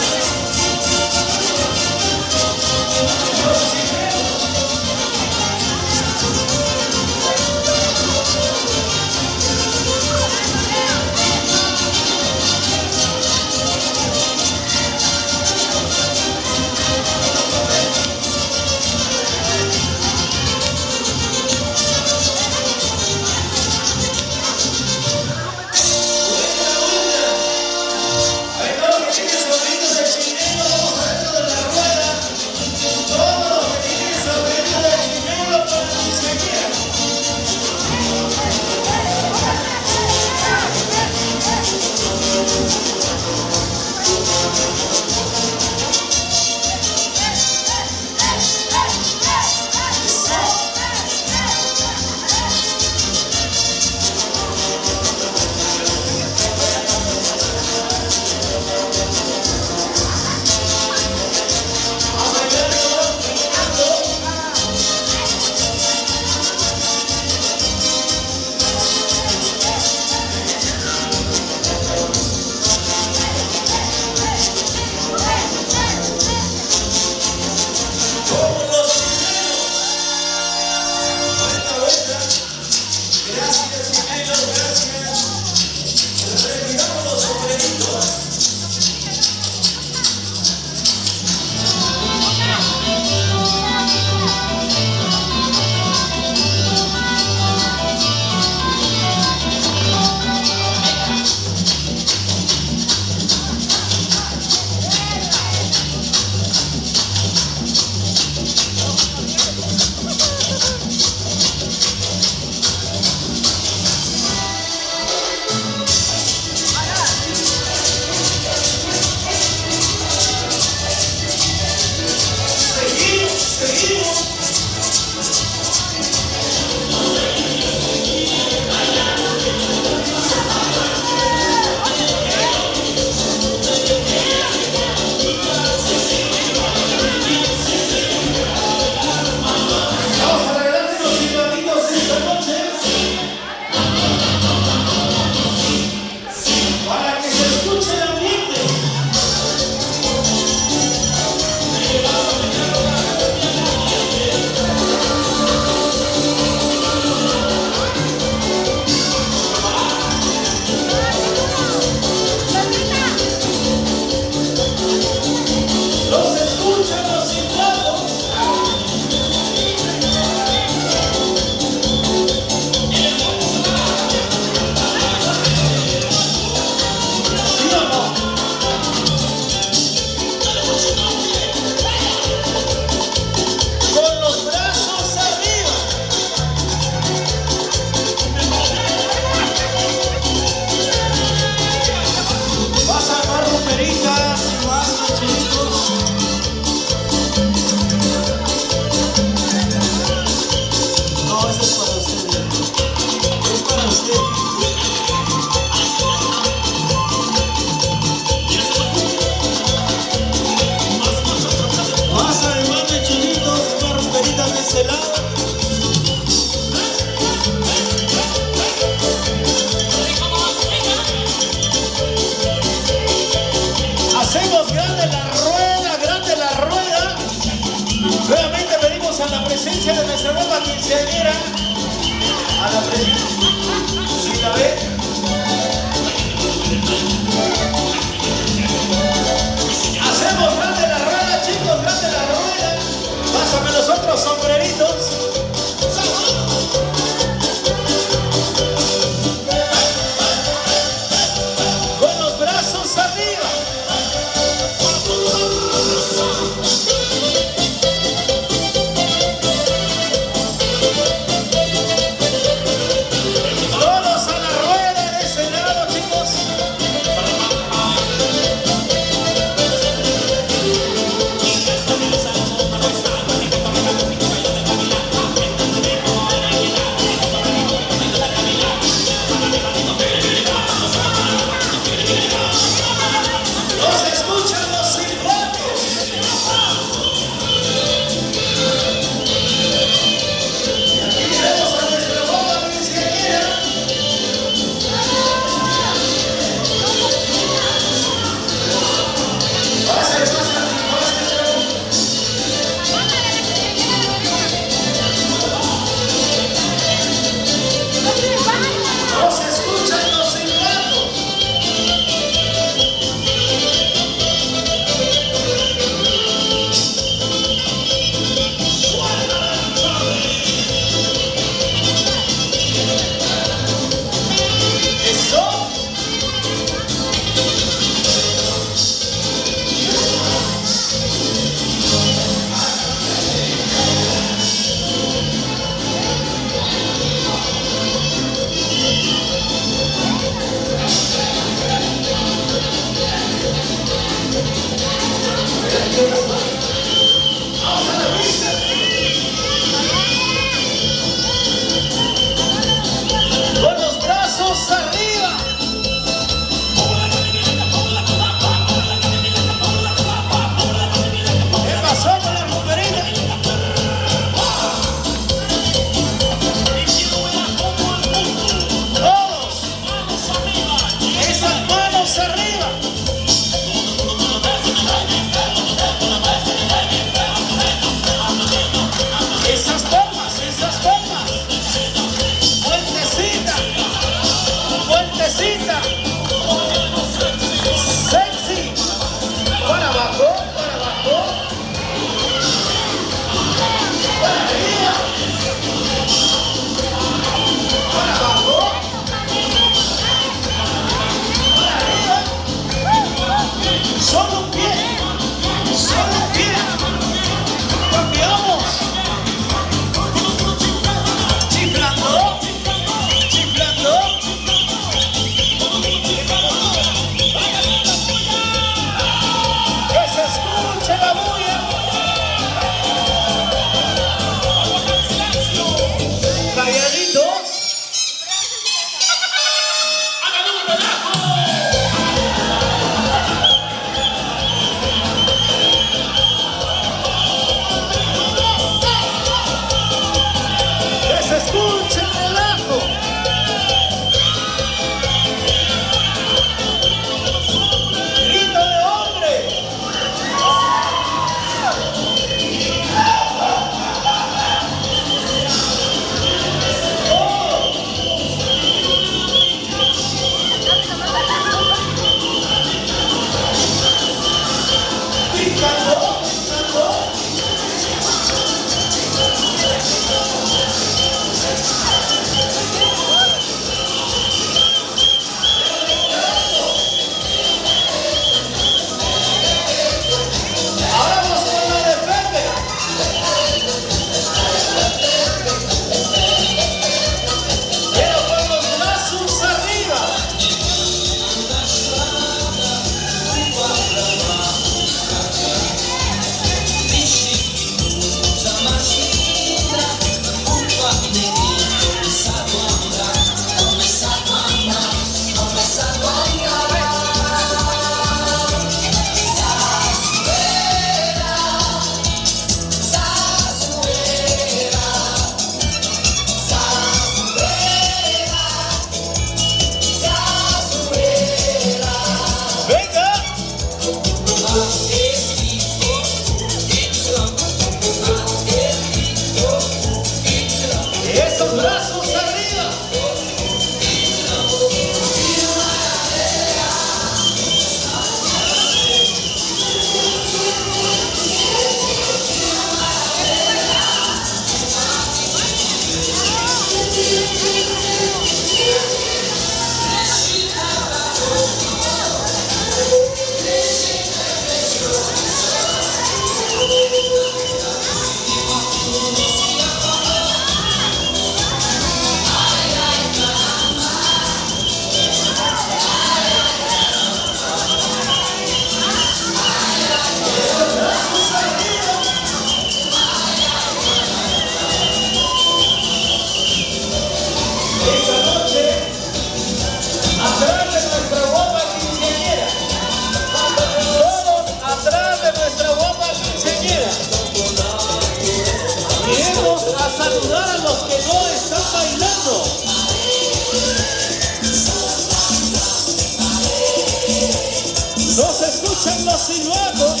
No se escuchan los silbatos.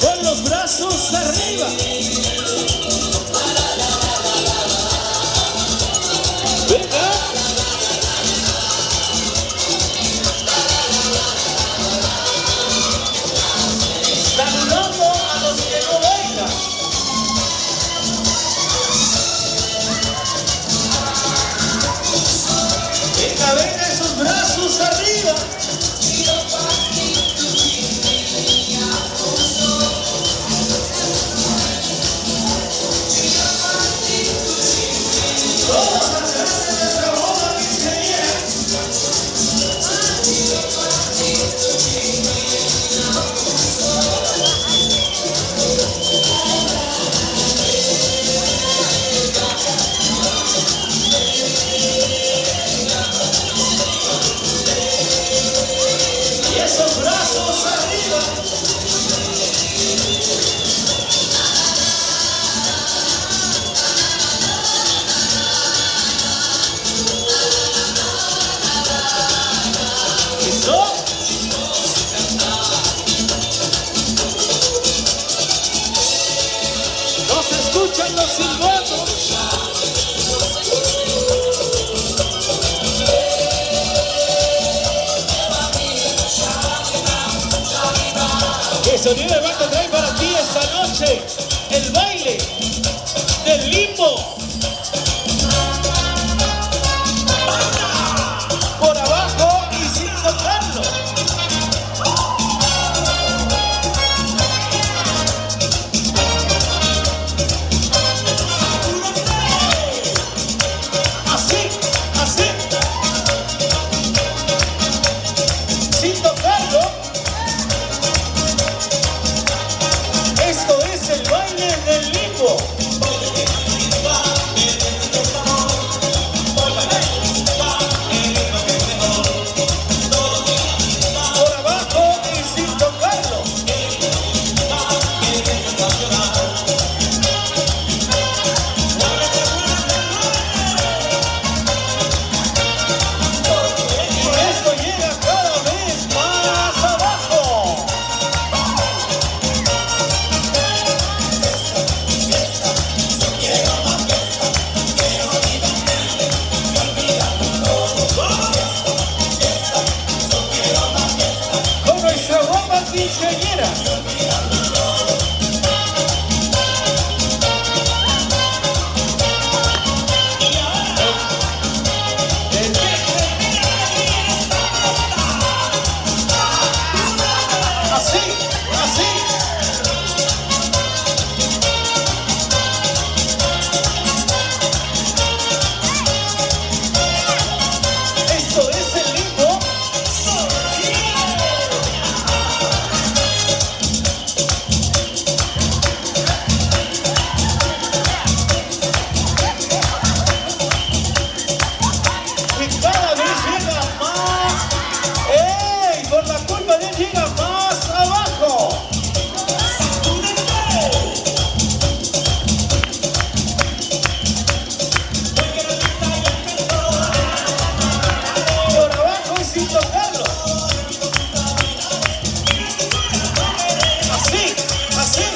Con los brazos arriba. Venga. Saludando a los que no vengan. Venga, venga, esos brazos arriba. Y esos brazos arriba. ¿Listo? No se escuchan los silbatos. Que Sonido de Banda trae para ti esta noche el baile del limbo. Por abajo y sin tocarlo. Así, así. Sin tocarlo. Esto es el baile del limbo. Por abajo y sin tocarlo. Y esto llega cada vez más abajo. Con nuestra bomba quinceañera. Así, así. Esto es el limbo. Y cada vez llega más. ¡Ey! Por la culpa de él llega más abajo. Por abajo y sin tocarlo. Así, así.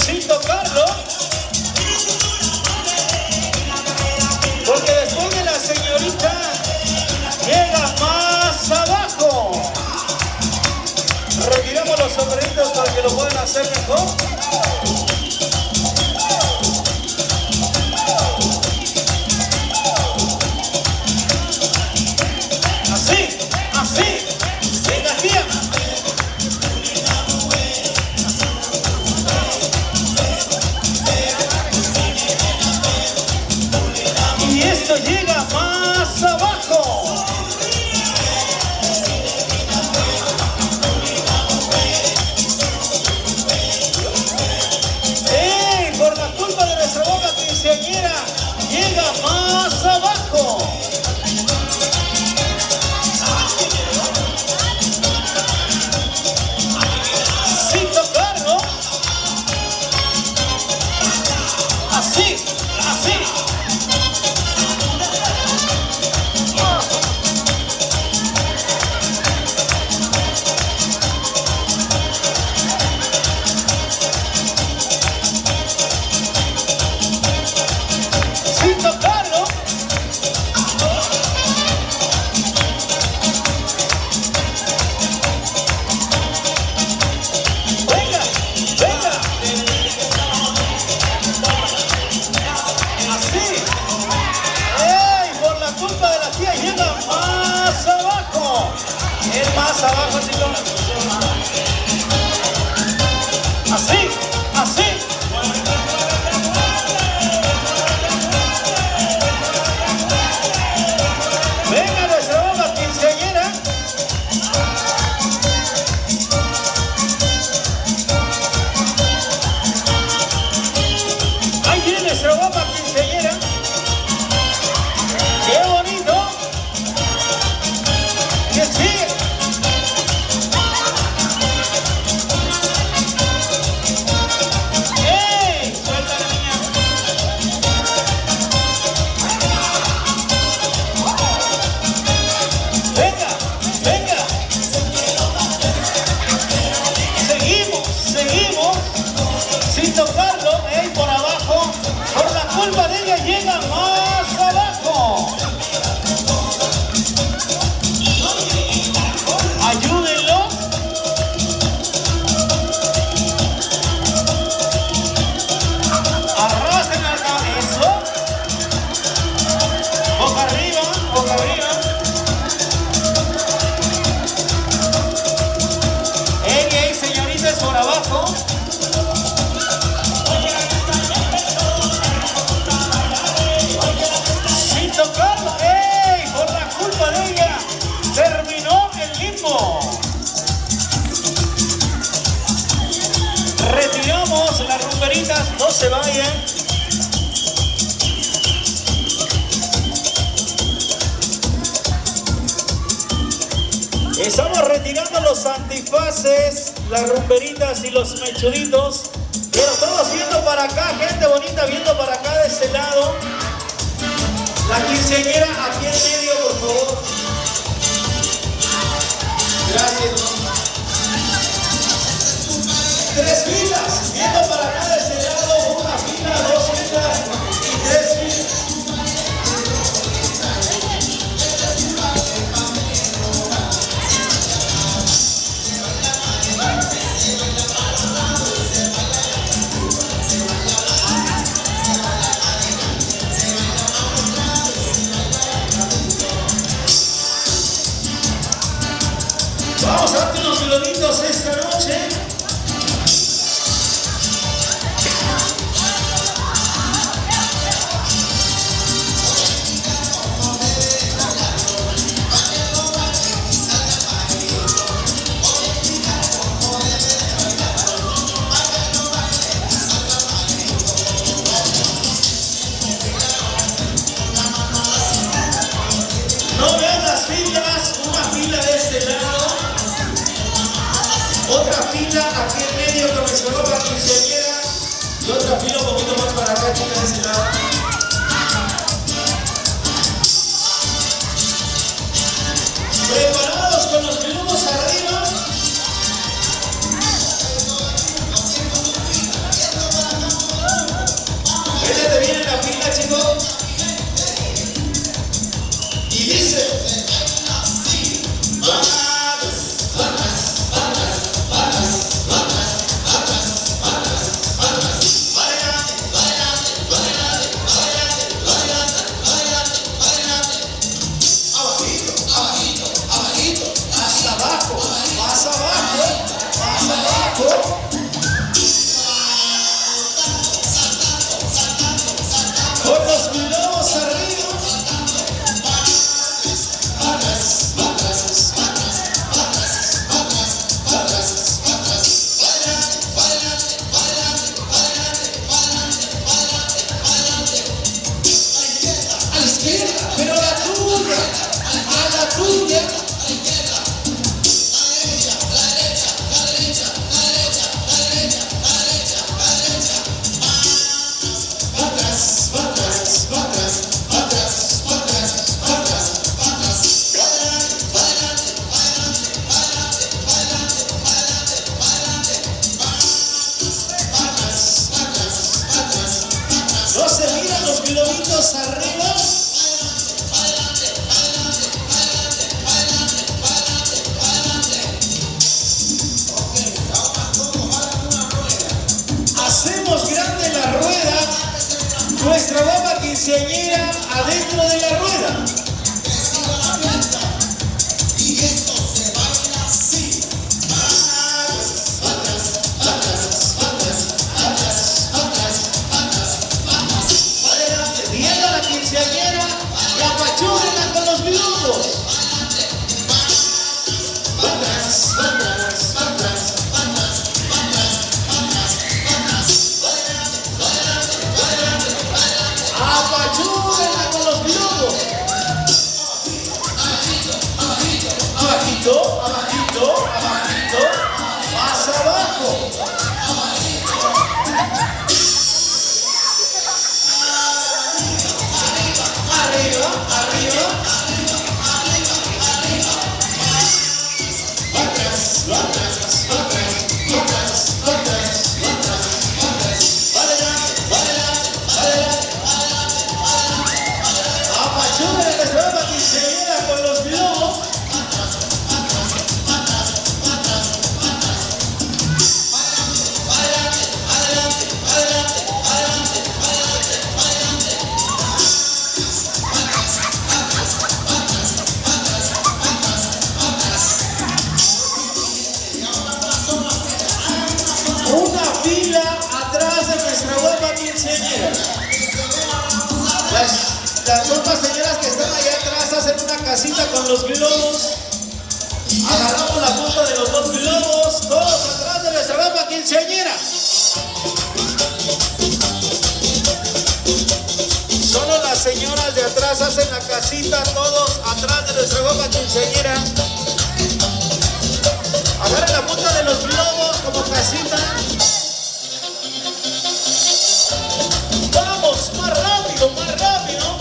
Sin tocarlo. Porque después de la señorita llega más abajo. Retiramos los sombreritos para que lo puedan hacer mejor. Así, así. Venga, tía. Y esto llega más abajo. Más abajo, chicos. Así, así. Venga nuestra bomba quinceañera. Ahí viene nuestra bomba quinceañera. ¡Qué bonito! ¡Que sigue! ¡Ey! ¡Suelta la niña! ¡Venga! ¡Venga! Seguimos, seguimos. Sin tocarlo, por abajo. Por la culpa de ella llega más abajo. Ayúdenlo. Arrasen acá, eso. Boca arriba, boca arriba. Ey, señoritas, por abajo. Sin tocarlo, ¡ey! Por la culpa de ella terminó el limbo. Retiramos las rumberitas, no se vayan. Estamos retirando los antifaces, las rumberitas y los mechuditos. Pero todos viendo para acá, gente bonita viendo para acá de este lado. La quinceañera aquí en medio, por favor. Gracias. 3 filas, viendo para acá de este lado, 1 fila, 2 filas y 3 filas. Vamos a darte unos gloritos esta noche. No vean las filas, una fila de este lado. Otra fila aquí en medio con nuestra ropa quinceañera y otra fila un poquito más para acá, chicas, de ese lado. Preparados con los globos arriba. Véndete bien en la fila, chicos. Y dice con los globos arriba. A la izquierda, pero a la tuya, a la tuya. No se miran los globitos arriba. Hacemos grande la rueda. Nuestra bomba quinceañera adentro de la rueda. guapa quinceañera. Las otras señoras que están allá atrás hacen una casita con los globos. Agarramos la punta de los dos globos, todos atrás de nuestra guapa quinceañera. Solo las señoras de atrás hacen la casita, todos atrás de nuestra guapa quinceañera. Agarren la punta de los globos como casita. Vamos, más rápido, más rápido.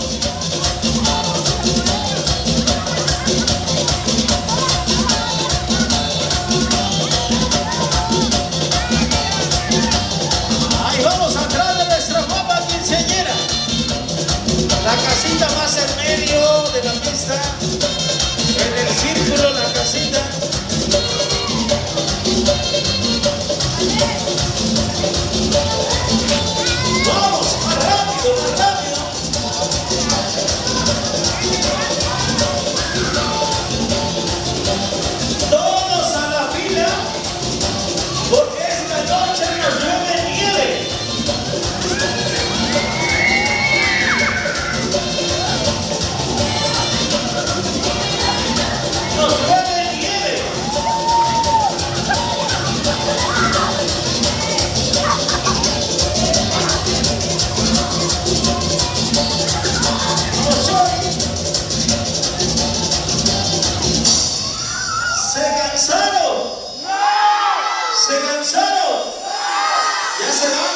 Ahí vamos, atrás de nuestra guapa quinceañera. La casita más en medio de la pista. En el círculo la casita. Vamos, más rápido, más rápido. Todos a la fila, porque esta noche nos llueve nieve. Nos llueve nieve. ¿Se cansaron? ¿Se cansaron? ¿Ya se van?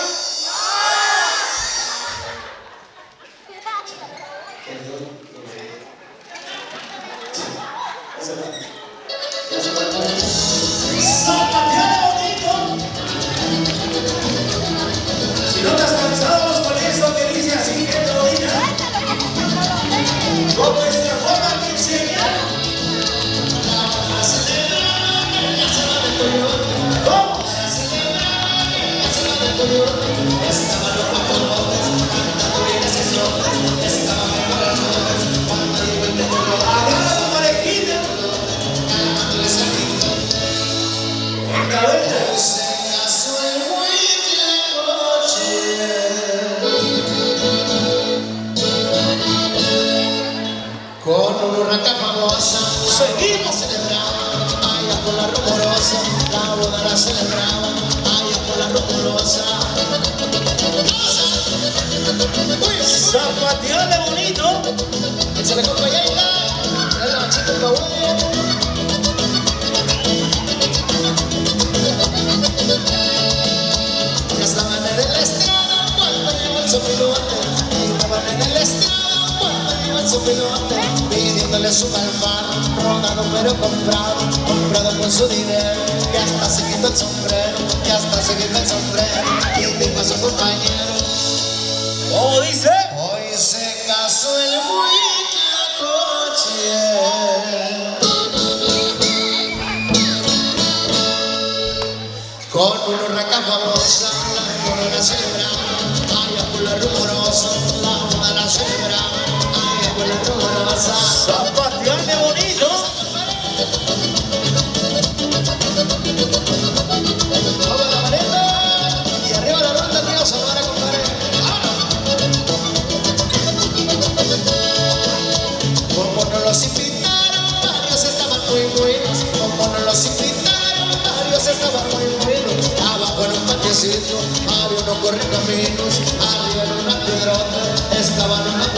¡Zapateale bonito! Si no te has cansado con esto que dice así, que te lo diga. Con nuestra guapa quinceañera. ¡Vamos! Agarra tu parejita. La vuelta. Con una urraca famosa, Seguimos. celebraban, allá por la rumorosa, la boda la celebraban, allá por la rumorosa. Zapateale bonito. Échale con Payeta, la machita el baúl. Ya estaban en la estrada cuando llegó el sopilote, estaban en la estrada cuando llegó el sopilote, pidiéndole su calfán, rodado pero comprado con su dinero, que hasta se quitó el sombrero, que hasta se quitó el sombrero, y dijo a su compañero, ¿Cómo dice? hoy se casó el Huitlacoche. Con una urraca famosa, la boda la celebraban, allá por la rumorosa, la boda la celebraban, allá por la rumorosa. Zapateale bonito. Vamos a la maleta, y arriba la ronda, arriba Sonora, compadre. Como no los invitaron, varios estaban muy buenos. Como no los invitaron, varios estaban muy buenos. Abajo en un patiecito había unos correcaminos, había unas piedrotas, estaban unas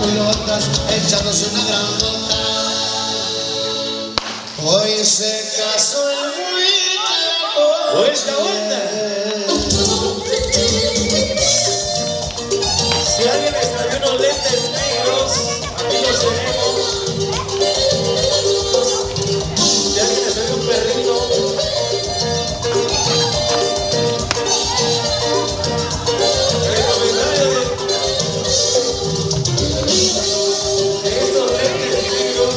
bulotas, echándose una grandota. Hoy se casó el Vuelta, vuelta. Si alguien extrañó unos lentes negros, aquí los tenemos. Si alguien extrañó un perrito. El comentario de estos lentes negros.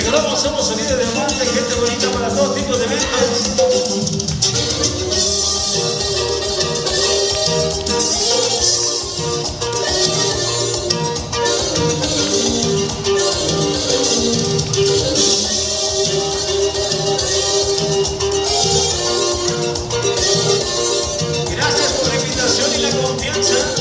Celebramos, somos Sonido de Diamante, gente bonita para todo tipo de eventos. Gracias por la invitación y la confianza.